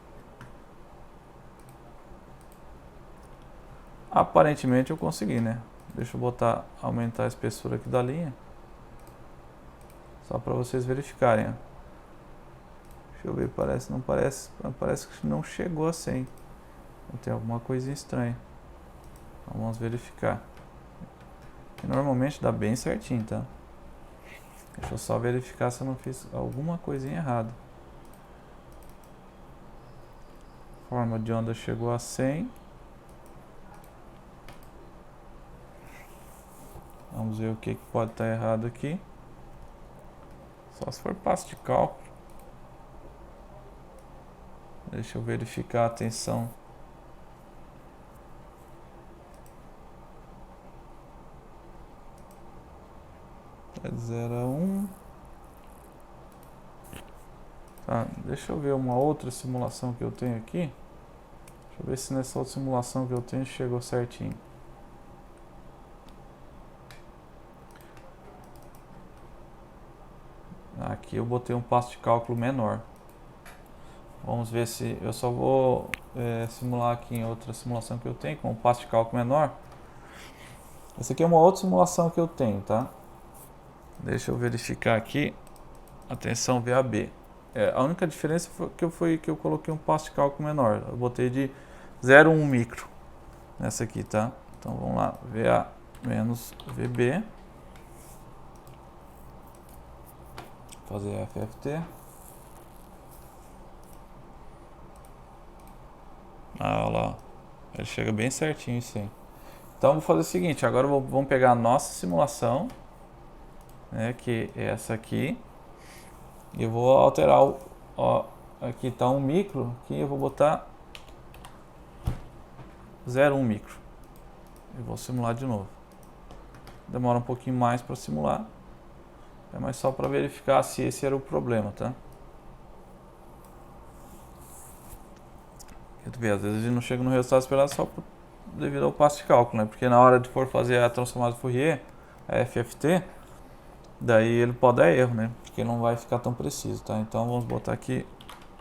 S1: Aparentemente eu consegui, né? Deixa eu aumentar a espessura aqui da linha, só para vocês verificarem, ó. Deixa eu ver, parece que não chegou a 100. Tem alguma coisinha estranha. Então, vamos verificar. E normalmente dá bem certinho, tá? Deixa eu só verificar se eu não fiz alguma coisinha errada. Forma de onda chegou a 100. Vamos ver o que pode estar errado aqui. Só se for passo de cálculo. Deixa eu verificar a tensão. É 0 a 1. Tá, deixa eu ver uma outra simulação que eu tenho aqui. Deixa eu ver se nessa outra simulação que eu tenho chegou certinho. Aqui eu botei um passo de cálculo menor. Vamos ver se eu só vou simular aqui em outra simulação que eu tenho com um passo de cálculo menor. Essa aqui é uma outra simulação que eu tenho, tá? Deixa eu verificar aqui a tensão VAB. A única diferença foi que eu coloquei um passo de cálculo menor. Eu botei de 0,1 micro nessa aqui, tá? Então vamos lá, VA menos VB. Fazer a FFT. Olha lá, ele chega bem certinho isso aí. Então vou fazer o seguinte, agora vamos pegar a nossa simulação, né, que é essa aqui, e eu vou alterar aqui está 1 micro, aqui eu vou botar 0,1 micro. Eu vou simular de novo. Demora um pouquinho mais para simular, mas só para verificar se esse era o problema, tá? Às vezes a gente não chega no resultado esperado só devido ao passo de cálculo, né? Porque na hora de for fazer a transformada de Fourier, a FFT, daí ele pode dar erro, né? Porque não vai ficar tão preciso, tá? Então vamos botar aqui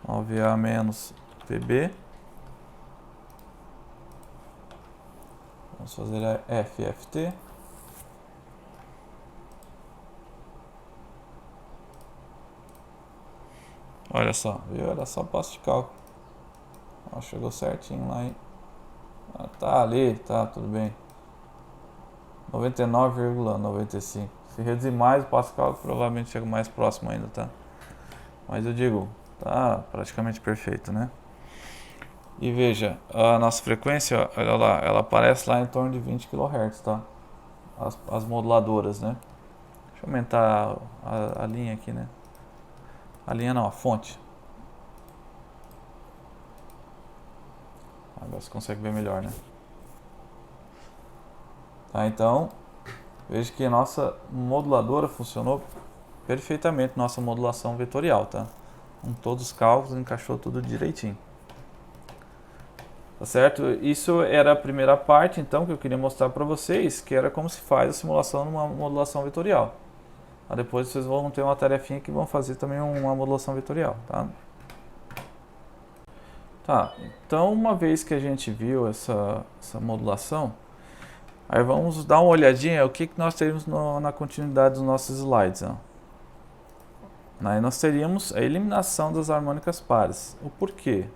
S1: OVA menos VB. Vamos fazer a FFT. Olha só, viu? Era só passo de cálculo. Ó, chegou certinho lá, hein? Ah, tá ali, tá, tudo bem. 99,95. Se reduzir mais o passo de cálculo, provavelmente chega mais próximo ainda, tá? Mas eu digo, tá praticamente perfeito, né? E veja, a nossa frequência, ó, olha lá, ela aparece lá em torno de 20 kHz, tá? As moduladoras, né? Deixa eu aumentar a linha aqui, né? A linha não, a fonte. Agora você consegue ver melhor, né? Tá, então, veja que a nossa moduladora funcionou perfeitamente, nossa modulação vetorial, tá? Com todos os cálculos, encaixou tudo direitinho. Tá certo? Isso era a primeira parte, então, que eu queria mostrar para vocês, que era como se faz a simulação numa modulação vetorial. Depois vocês vão ter uma tarefinha que vão fazer também uma modulação vetorial, tá? Tá, então uma vez que a gente viu essa modulação, aí vamos dar uma olhadinha o que nós teríamos na continuidade dos nossos slides. Ó. Aí nós teríamos a eliminação das harmônicas pares. O porquê?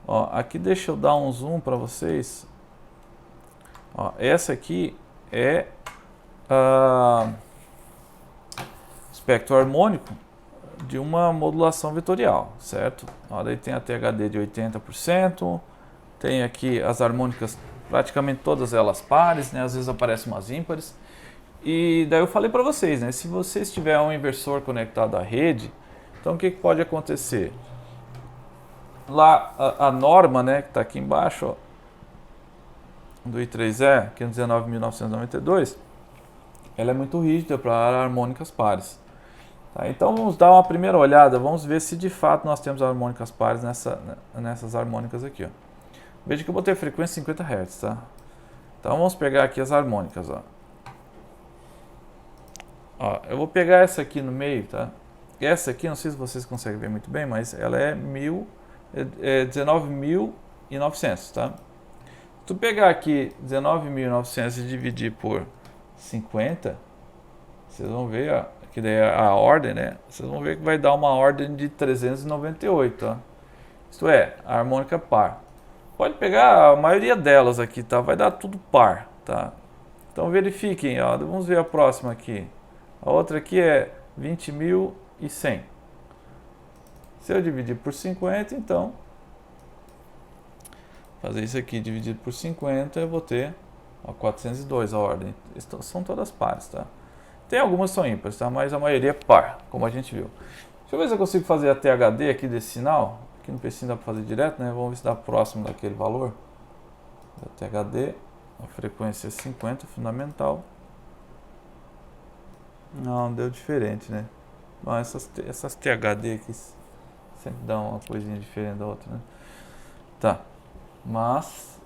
S1: Ó, aqui deixa eu dar um zoom para vocês. Ó, essa aqui é espectro harmônico de uma modulação vetorial, certo? Ó, daí tem a THD de 80%, tem aqui as harmônicas, praticamente todas elas pares, né? Às vezes aparecem umas ímpares. E daí eu falei para vocês, né? Se vocês tiverem um inversor conectado à rede, então o que pode acontecer? Lá a norma, né, que está aqui embaixo, ó, do I3E, que é 19.992, ela é muito rígida para harmônicas pares. Tá, então vamos dar uma primeira olhada, vamos ver se de fato nós temos harmônicas pares nessas harmônicas aqui. Ó. Veja que eu botei a frequência 50 Hz, tá? Então vamos pegar aqui as harmônicas. Ó. Ó, eu vou pegar essa aqui no meio, tá? Essa aqui, não sei se vocês conseguem ver muito bem, mas ela é 19.900, tá? Se tu pegar aqui 19.900 e dividir por 50, vocês vão ver, ó, que daí é a ordem, né? Vocês vão ver que vai dar uma ordem de 398, ó. Isto é, a harmônica par. Pode pegar a maioria delas aqui, tá? Vai dar tudo par, tá? Então verifiquem, ó. Vamos ver a próxima aqui. A outra aqui é 20.100. Se eu dividir por 50, então, fazer isso aqui dividido por 50, eu vou ter, ó, 402 a ordem. São todas pares, tá? Tem algumas que são ímpares, tá? Mas a maioria é par, como a gente viu. Deixa eu ver se eu consigo fazer a THD aqui desse sinal. Aqui no PC dá para fazer direto, né? Vamos ver se dá próximo daquele valor. A THD, a frequência é 50, fundamental. Não, deu diferente, né? Bom, essas THD aqui sempre dão uma coisinha diferente da outra, né? Tá, mas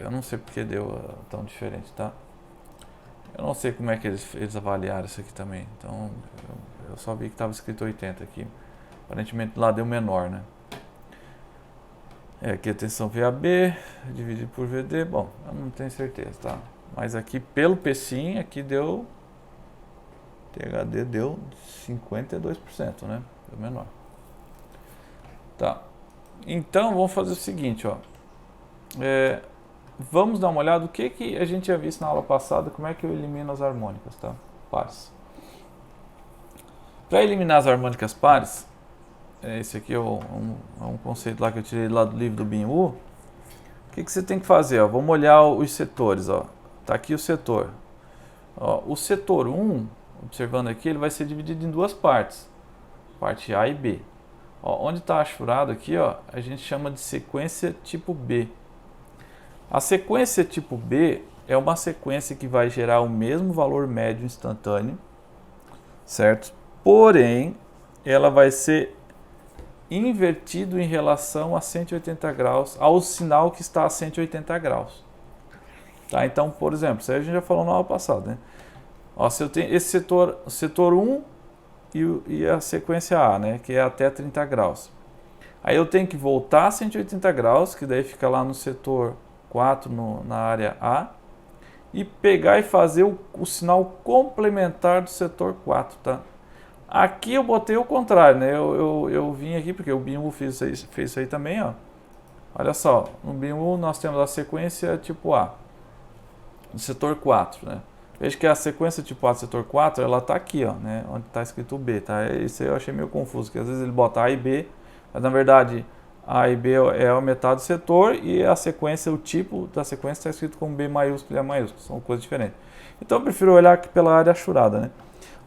S1: eu não sei porque deu tão diferente, tá? Eu não sei como é que eles avaliaram isso aqui também. Então, eu só vi que estava escrito 80 aqui. Aparentemente lá deu menor, né? Aqui a tensão VAB, dividido por VD. Bom, eu não tenho certeza, tá? Mas aqui pelo PSIM, aqui deu... THD deu 52%, né? Deu menor. Tá. Então, vamos fazer o seguinte, ó. Vamos dar uma olhada no que a gente já visto na aula passada, como é que eu elimino as harmônicas, tá? Pares. Para eliminar as harmônicas pares, esse aqui é um conceito lá que eu tirei lá do livro do Bin-Woo. O que você tem que fazer? Ó? Vamos olhar os setores. Ó. Tá aqui o setor. Ó, o setor 1, observando aqui, ele vai ser dividido em duas partes. Parte A e B. Ó, onde está achurado aqui, ó, a gente chama de sequência tipo B. A sequência tipo B é uma sequência que vai gerar o mesmo valor médio instantâneo, certo? Porém, ela vai ser invertido em relação a 180 graus, ao sinal que está a 180 graus. Tá? Então, por exemplo, isso aí a gente já falou na aula passada, né? Ó, se eu tenho esse setor 1 e a sequência A, né, que é até 30 graus. Aí eu tenho que voltar a 180 graus, que daí fica lá no setor 4, na área A, e pegar e fazer o sinal complementar do setor 4, tá? Aqui eu botei o contrário, né? Eu vim aqui, porque o BIM fez isso aí também, ó. Olha só, no BIM nós temos a sequência tipo A, do setor 4, né? Veja que a sequência tipo A do setor 4, ela tá aqui, ó, né? Onde está escrito B, tá? Isso aí eu achei meio confuso, porque às vezes ele bota A e B, mas na verdade A e B é a metade do setor e a sequência, o tipo da sequência está escrito como B maiúsculo e A maiúsculo, são coisas diferentes. Então eu prefiro olhar aqui pela área achurada, né?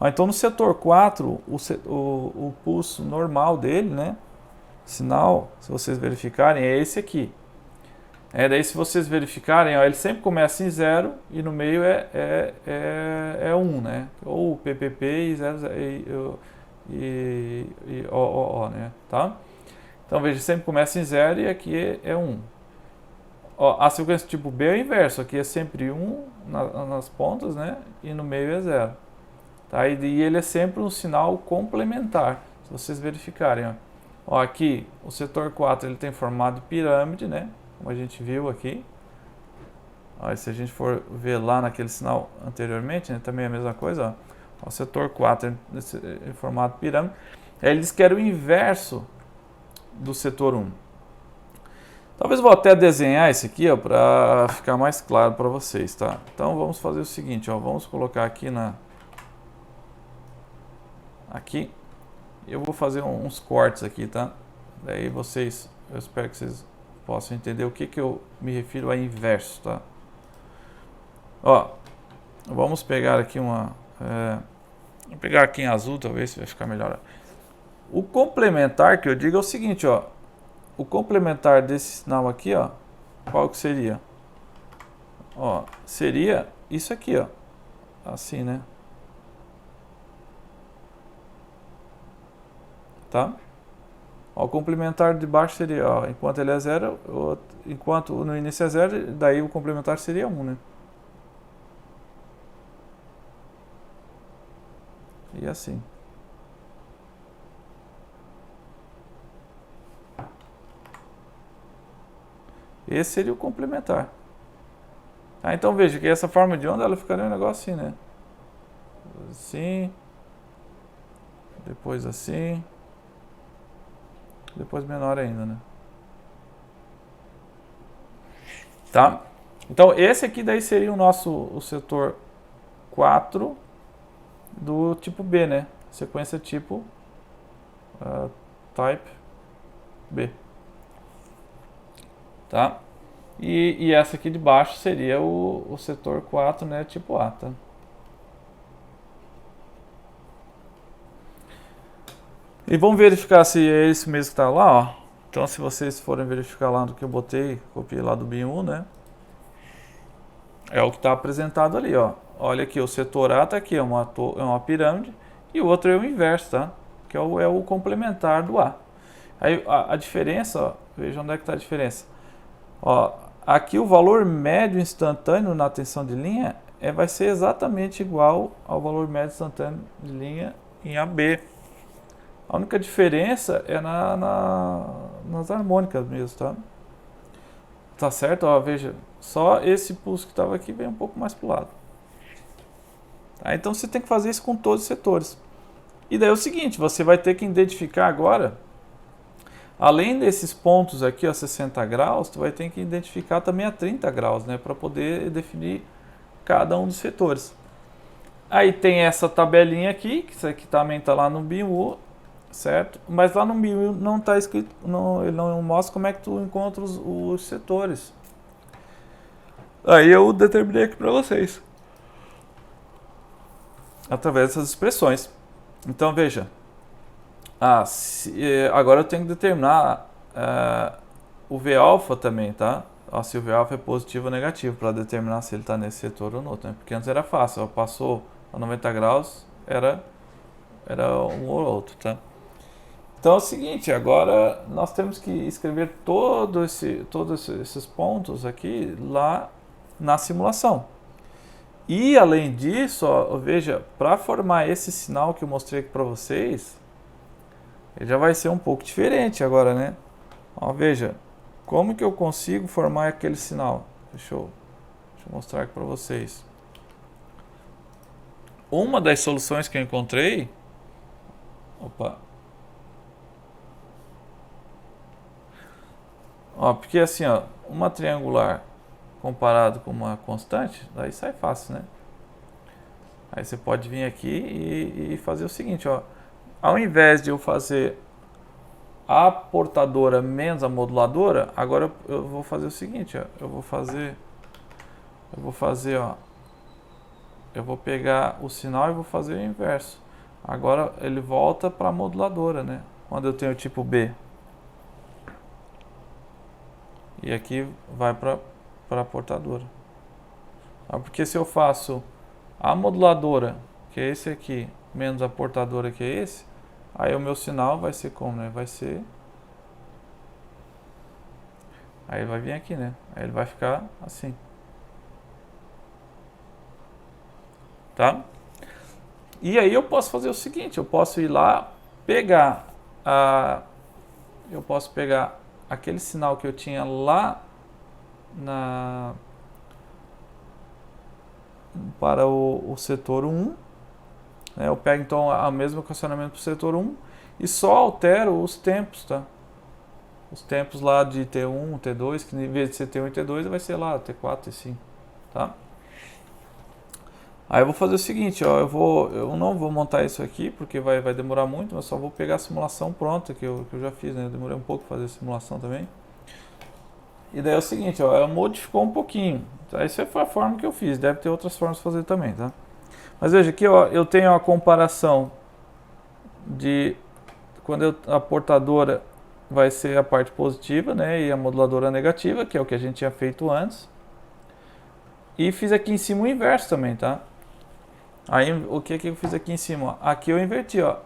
S1: Então no setor 4, o pulso normal dele, né? Sinal, se vocês verificarem, é esse aqui. Daí se vocês verificarem, ó, ele sempre começa em 0 e no meio é 1, né? Ou PPP e 0 e O, né? Tá? Então veja, sempre começa em 0 e aqui é 1. Ó, a sequência tipo B é o inverso, aqui é sempre 1 nas pontas, né? E no meio é 0. Tá? E ele é sempre um sinal complementar, se vocês verificarem. Ó, aqui o setor 4 ele tem formato de pirâmide, né? Como a gente viu aqui. Ó, se a gente for ver lá naquele sinal anteriormente, né? Também é a mesma coisa. Ó. O setor 4 em formato de pirâmide. Aí ele diz que era o inverso do setor 1. Talvez eu vou até desenhar esse aqui para ficar mais claro para vocês, tá? Então vamos fazer o seguinte, ó, vamos colocar aqui aqui. Eu vou fazer uns cortes aqui, tá? Daí eu espero que vocês possam entender o que eu me refiro a inverso, tá? Ó, vamos pegar aqui vou pegar aqui em azul, talvez vai ficar melhor. O complementar que eu digo é o seguinte, ó. O complementar desse sinal aqui, ó, qual que seria? Ó, seria isso aqui, ó. Assim, né? Tá? Ó, o complementar de baixo seria, ó, enquanto ele é 0, enquanto no início é 0, daí o complementar seria 1, né? E assim. Esse seria o complementar. Tá? Então veja que essa forma de onda ela ficaria um negócio assim, né? Assim. Depois assim. Depois menor ainda, né? Tá? Então esse aqui daí seria o setor 4 do tipo B, né? Sequência tipo type B. Tá? E essa aqui de baixo seria o setor 4, né? Tipo A, tá? E vamos verificar se é esse mesmo que está lá, ó. Então se vocês forem verificar lá do que eu botei, copiei lá do BIM1, né? É o que está apresentado ali, ó. Olha aqui, o setor A está aqui, é uma pirâmide, e o outro é o inverso, tá? Que é o complementar do A. Aí a diferença, ó, veja onde é que está a diferença. Ó, aqui o valor médio instantâneo na tensão de linha vai ser exatamente igual ao valor médio instantâneo de linha em AB. A única diferença é nas harmônicas mesmo, tá? Tá certo? Ó, veja, só esse pulso que estava aqui vem um pouco mais para o lado. Tá? Então você tem que fazer isso com todos os setores. E daí é o seguinte, você vai ter que identificar agora, além desses pontos aqui, ó, 60 graus, tu vai ter que identificar também a 30 graus, né? Para poder definir cada um dos setores. Aí tem essa tabelinha aqui, que isso aqui também está lá no BIM, certo? Mas lá no BIM não está escrito, ele não mostra como é que tu encontra os setores. Aí eu determinei aqui para vocês, através dessas expressões. Então veja, agora eu tenho que determinar o V-alpha também, tá? Se o V-alpha é positivo ou negativo, para determinar se ele está nesse setor ou no outro, né? Porque antes era fácil, passou a 90 graus, era um ou outro, tá? Então é o seguinte, agora nós temos que escrever todos esses pontos aqui lá na simulação. E além disso, ó, veja, para formar esse sinal que eu mostrei aqui para vocês, ele já vai ser um pouco diferente agora, né? Ó, veja, como que eu consigo formar aquele sinal? Deixa eu mostrar aqui para vocês. Uma das soluções que eu encontrei... Opa! Ó, porque assim, ó, uma triangular comparado com uma constante, daí sai fácil, né? Aí você pode vir aqui e fazer o seguinte, ó. Ao invés de eu fazer a portadora menos a moduladora, agora eu vou fazer o seguinte, ó. Eu vou fazer, ó. Eu vou pegar o sinal e vou fazer o inverso. Agora ele volta para a moduladora, né? Quando eu tenho o tipo B. E aqui vai para a portadora. Porque se eu faço a moduladora, que é esse aqui, menos a portadora, que é esse, aí o meu sinal vai ser como, né? Vai ser... Aí ele vai vir aqui, né? Aí ele vai ficar assim. Tá? E aí eu posso fazer o seguinte, eu posso ir lá, pegar eu posso pegar aquele sinal que eu tinha lá para o setor 1, né? Eu pego então o mesmo equacionamento para o setor 1 e só altero os tempos, tá? Os tempos lá de T1, T2, que em vez de ser T1 e T2 vai ser lá T4 e T5, tá? Aí eu vou fazer o seguinte, ó, eu não vou montar isso aqui porque vai demorar muito, mas só vou pegar a simulação pronta que eu já fiz, né? Eu demorei um pouco para fazer a simulação também. E daí é o seguinte, ó, modificou um pouquinho. Tá? Essa foi a forma que eu fiz, deve ter outras formas de fazer também, tá? Mas veja aqui, ó, eu tenho a comparação de quando a portadora vai ser a parte positiva, né, e a moduladora negativa, que é o que a gente tinha feito antes. E fiz aqui em cima o inverso também, tá? Aí o que eu fiz aqui em cima? Aqui eu inverti, ó.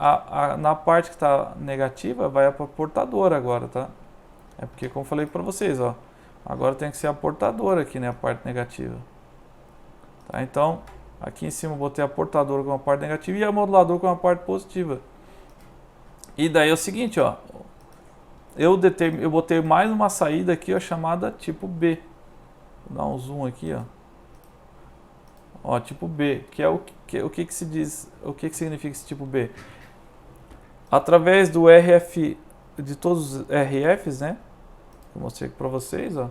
S1: Na parte que está negativa vai para a portadora agora, tá? É porque, como eu falei para vocês, ó, agora tem que ser a portadora aqui, né, a parte negativa. Tá? Então, aqui em cima eu botei a portadora com a parte negativa e a moduladora com a parte positiva. E daí é o seguinte, ó, eu botei mais uma saída aqui, ó, chamada tipo B. Vou dar um zoom aqui, ó. Ó, tipo B, que é o que se diz, o que significa esse tipo B? Através do RF, de todos os RFs, né? Eu mostrei aqui para vocês, ó.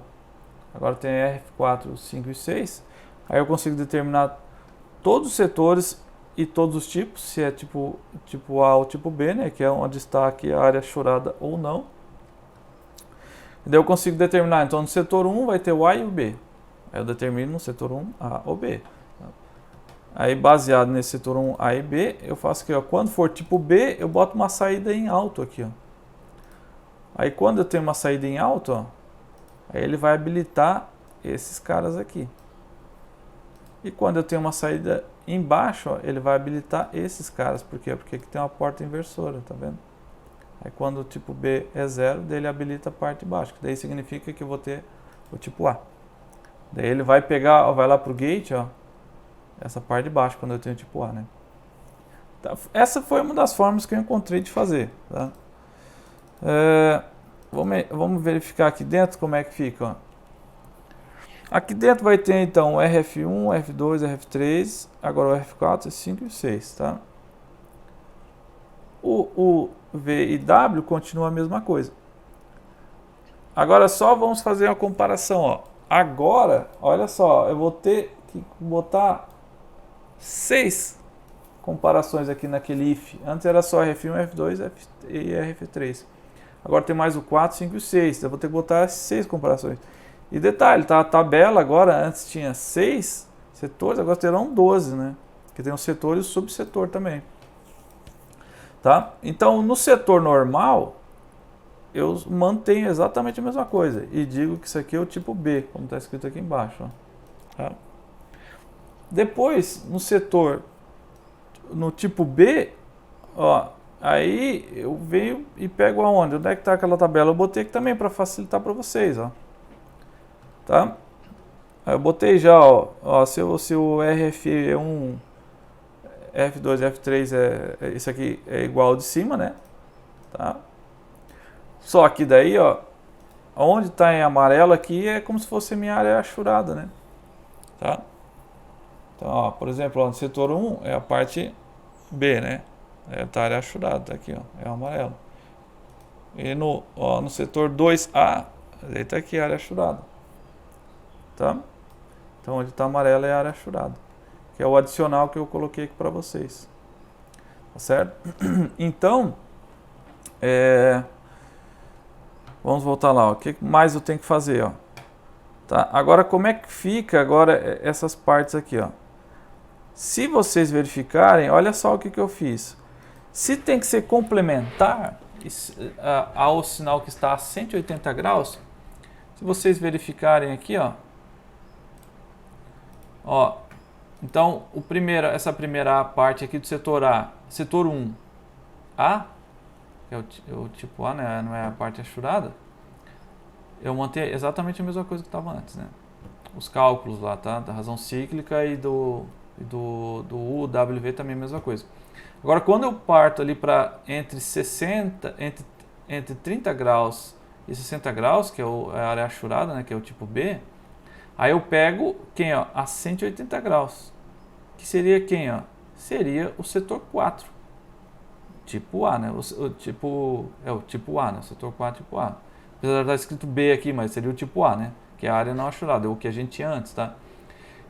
S1: Agora tem RF4, 5 e 6. Aí eu consigo determinar todos os setores e todos os tipos, se é tipo A ou tipo B, né? Que é onde está aqui a área chorada ou não. E daí eu consigo determinar, então no setor 1 vai ter o A e o B. Aí eu determino no setor 1 A ou B. Aí baseado nesse setor 1 A e B, eu faço aqui, ó, quando for tipo B, eu boto uma saída em alto aqui, ó. Aí quando eu tenho uma saída em alto, ó, aí ele vai habilitar esses caras aqui. E quando eu tenho uma saída embaixo, ó, ele vai habilitar esses caras. Por quê? Porque aqui tem uma porta inversora, tá vendo? Aí quando o tipo B é 0, daí ele habilita a parte de baixo, que daí significa que eu vou ter o tipo A. Daí ele vai pegar, ó, vai lá pro gate, ó, essa parte de baixo quando eu tenho tipo A, né? Tá, essa foi uma das formas que eu encontrei de fazer, tá? Vamos verificar aqui dentro como é que fica, ó. Aqui dentro vai ter então o RF1, F2, Rf3, agora o Rf4, F5 e 6, tá? O V e W continua a mesma coisa. Agora só vamos fazer uma comparação, ó. Agora, olha só, eu vou ter que botar 6 comparações aqui naquele if. Antes era só Rf1, F2 e Rf3. Agora tem mais o 4, 5 e 6. Eu vou ter que botar 6 comparações. E detalhe, tá? A tabela agora, antes tinha 6 setores, agora terão 12, né? Porque tem um setor e o subsetor também. Tá? Então, no setor normal, eu mantenho exatamente a mesma coisa. E digo que isso aqui é o tipo B, como está escrito aqui embaixo. Ó. Tá? Depois, no setor, no tipo B, ó, aí eu venho e pego aonde? Onde é que está aquela tabela? Eu botei aqui também para facilitar para vocês. Ó. Tá? Aí eu botei já, ó, se o RF1, F2, F3, isso aqui é igual ao de cima, né? Tá? Só que daí, ó, onde está em amarelo aqui é como se fosse a minha área achurada, né? Tá? Então, ó, por exemplo, ó, no setor 1 é a parte B, né? Tá a área achurada, tá aqui, ó, é o amarelo. E no setor 2A, aí tá aqui a área achurada. Tá? Então, onde está amarelo é a área achurada, que é o adicional que eu coloquei aqui para vocês. Tá certo? Então, vamos voltar lá. Ó. O que mais eu tenho que fazer? Ó? Tá? Agora, como é que fica agora essas partes aqui? Ó? Se vocês verificarem, olha só o que eu fiz. Se tem que ser complementar ao sinal que está a 180 graus, se vocês verificarem aqui, ó, então essa primeira parte aqui do setor A, setor 1A, que é o tipo A, né, não é a parte achurada, eu mantenho exatamente a mesma coisa que estava antes, né? Os cálculos lá, tá? Da razão cíclica e do UWV também a mesma coisa. Agora, quando eu parto ali para entre 30 graus e 60 graus, que é a área achurada, né, que é o tipo B, aí eu pego quem, ó, a 180 graus, que seria quem, ó? Seria o setor 4, tipo A, né? O tipo A, né? O setor 4, tipo A. Apesar de estar escrito B aqui, mas seria o tipo A, né? Que é a área não achurada, é o que a gente tinha antes, tá?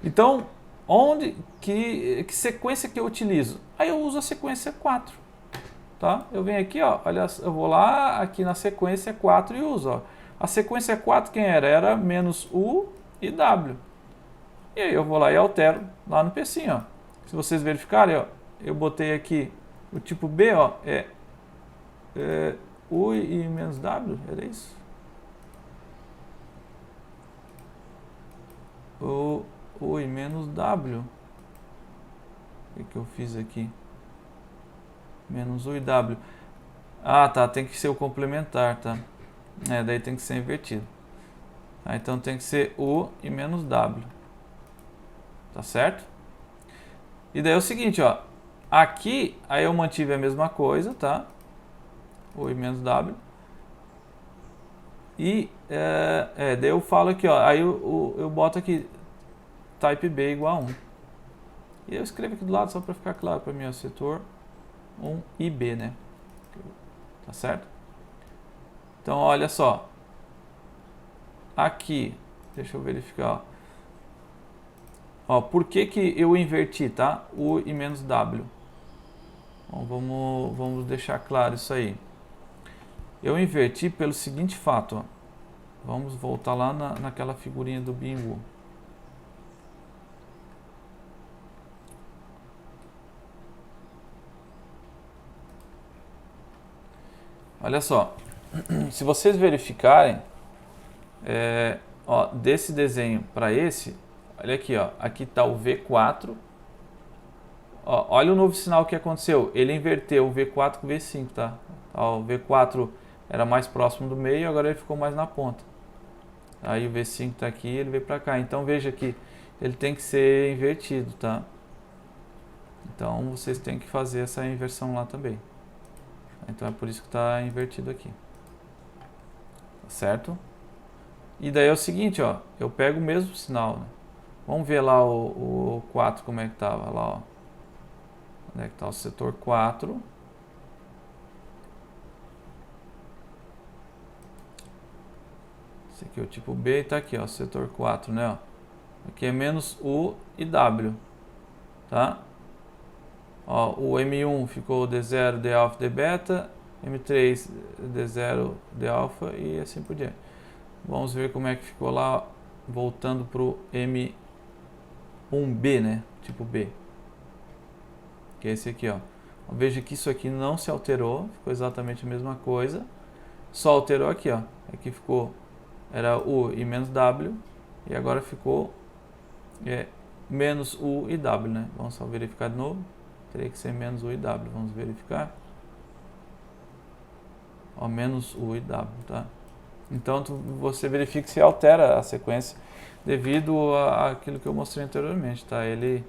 S1: Então, que sequência que eu utilizo? Aí eu uso a sequência 4, tá? Eu venho aqui, ó, olha, eu vou lá aqui na sequência 4 e uso, ó. A sequência 4 quem era? Era menos U e W. E aí eu vou lá e altero lá no pecinho, ó. Se vocês verificarem, ó, eu botei aqui o tipo B, ó, é U e menos W, era isso? U e menos W. O que eu fiz aqui? Menos U e W. Ah, tá, tem que ser o complementar, tá? Daí tem que ser invertido. Então tem que ser U e menos W. Tá certo? E daí é o seguinte, ó. Aqui, aí eu mantive a mesma coisa, tá? U e menos W. E daí eu falo aqui, ó. Aí eu boto aqui type B igual a 1. E eu escrevo aqui do lado só para ficar claro para mim, ó, setor 1 e B, né? Tá certo? Então, olha só. Aqui, deixa eu verificar, ó, por que eu inverti, tá? U e menos W. Bom, vamos deixar claro isso aí. Eu inverti pelo seguinte fato, ó. Vamos voltar lá naquela figurinha do Bingu. Olha só, se vocês verificarem, ó, desse desenho para esse, olha aqui, ó, aqui está o V4. Ó, olha o novo sinal que aconteceu. Ele inverteu o V4 com o V5, tá? Ó, o V4 era mais próximo do meio, agora ele ficou mais na ponta. Aí o V5 está aqui, ele veio para cá. Então veja que ele tem que ser invertido, tá? Então vocês têm que fazer essa inversão lá também. Então é por isso que está invertido aqui. Tá certo? E daí é o seguinte, ó. Eu pego o mesmo sinal, né? Vamos ver lá o 4 como é que estava lá, ó. Onde é que está o setor 4? Esse aqui é o tipo B e tá aqui, ó, setor 4, né, ó. Aqui é menos U e W, tá? Ó, o M1 ficou D0, D alfa, D beta, M3, D0, D alfa e assim por diante. Vamos ver como é que ficou lá, voltando pro M1B, né, tipo B. Que é esse aqui, ó. Veja que isso aqui não se alterou, ficou exatamente a mesma coisa. Só alterou aqui, ó. Aqui ficou, era U e menos W, e agora ficou menos U e W, né? Vamos só verificar de novo. Teria que ser menos U e W. Vamos verificar. Ó, menos U e W, tá? Então você verifica se altera a sequência devido àquilo que eu mostrei anteriormente, tá? Ele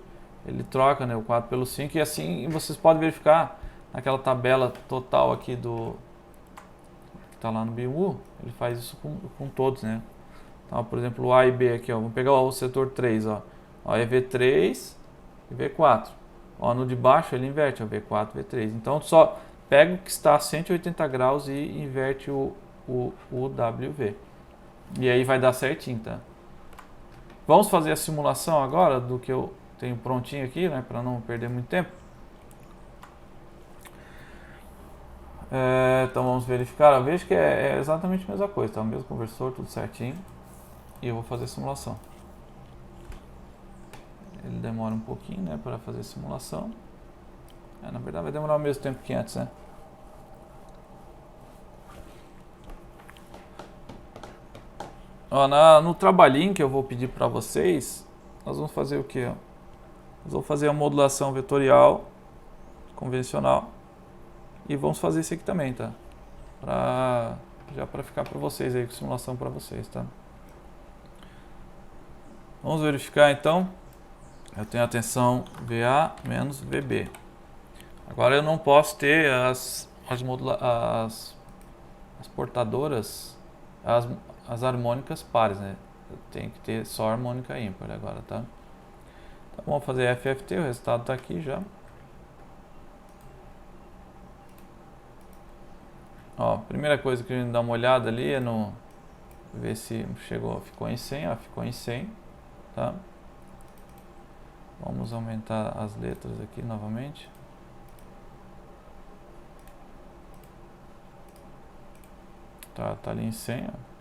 S1: troca, né, o 4 pelo 5 e assim vocês podem verificar naquela tabela total aqui do que está lá no BIMU, ele faz isso com todos, né? Então, por exemplo, o A e B aqui, ó, vamos pegar o setor 3, ó, é V3 e V4. Ó, no de baixo ele inverte, ó, V4, V3. Então só pega o que está a 180 graus e inverte o WV. E aí vai dar certinho, tá? Vamos fazer a simulação agora do que eu tenho prontinho aqui, né, para não perder muito tempo. Então vamos verificar. Eu vejo que é exatamente a mesma coisa, tá? O mesmo conversor, tudo certinho. E eu vou fazer a simulação. Ele demora um pouquinho, né, para fazer a simulação. Na verdade vai demorar o mesmo tempo que antes, né? Ó, no trabalhinho que eu vou pedir para vocês, nós vamos fazer o que? Nós vamos fazer a modulação vetorial convencional e vamos fazer isso aqui também, tá? Já para ficar para vocês aí, com simulação para vocês, tá? Vamos verificar então. Eu tenho a tensão VA menos VB. Agora eu não posso ter as portadoras, as harmônicas pares, né? Eu tenho que ter só harmônica ímpar agora, tá? Então vamos fazer FFT, o resultado está aqui já. Ó, primeira coisa que a gente dá uma olhada ali é ver se ficou em 100, ó, ficou em 100, tá? Vamos aumentar as letras aqui novamente. Tá ali em 100, ó.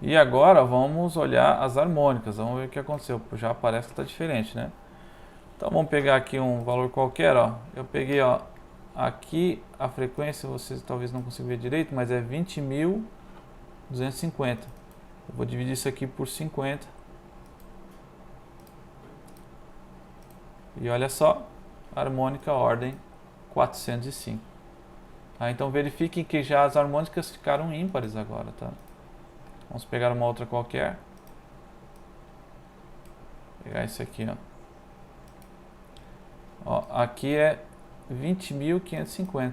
S1: E agora vamos olhar as harmônicas, vamos ver o que aconteceu. Já parece que está diferente, né? Então vamos pegar aqui um valor qualquer, ó. Eu peguei, ó, aqui a frequência, vocês talvez não consigam ver direito, mas é 20.250. Eu vou dividir isso aqui por 50. E olha só, harmônica ordem 405. Então verifiquem que já as harmônicas ficaram ímpares agora, tá? Vamos pegar uma outra qualquer. Pegar isso aqui, ó. Aqui é 20.550.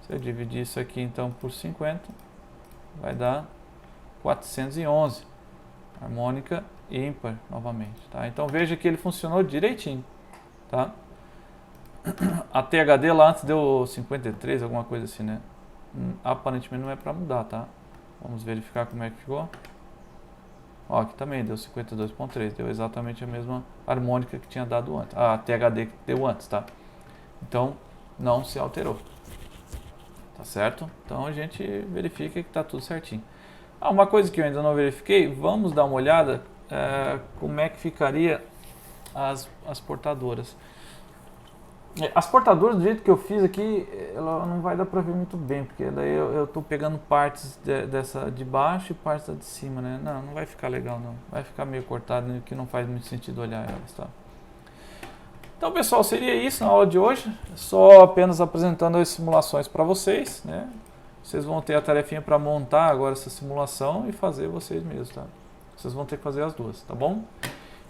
S1: Se eu dividir isso aqui então por 50, vai dar 411. Harmônica ímpar novamente, tá? Então veja que ele funcionou direitinho, tá? A THD lá antes deu 53, alguma coisa assim, né? Aparentemente não é para mudar, tá? Vamos verificar como é que ficou. Ó, aqui também deu 52.3, deu exatamente a mesma harmônica que tinha dado antes. A THD que deu antes, tá? Então não se alterou. Tá certo? Então a gente verifica que tá tudo certinho. Uma coisa que eu ainda não verifiquei, vamos dar uma olhada como é que ficaria as portadoras. As portadoras, do jeito que eu fiz aqui, ela não vai dar para ver muito bem, porque daí eu estou pegando partes dessa de baixo e partes da de cima, né? Não vai ficar legal não, vai ficar meio cortado, que não faz muito sentido olhar elas, tá? Então pessoal, seria isso na aula de hoje, só apenas apresentando as simulações para vocês, né? Vocês vão ter a tarefinha para montar agora essa simulação e fazer vocês mesmos, tá? Vocês vão ter que fazer as duas, tá bom?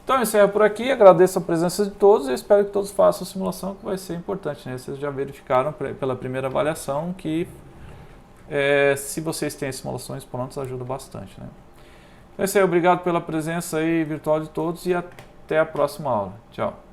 S1: Então eu encerro por aqui, agradeço a presença de todos e espero que todos façam a simulação, que vai ser importante, né? Vocês já verificaram pela primeira avaliação que se vocês têm as simulações prontas, ajuda bastante, né? Então é isso aí, obrigado pela presença aí virtual de todos e até a próxima aula. Tchau!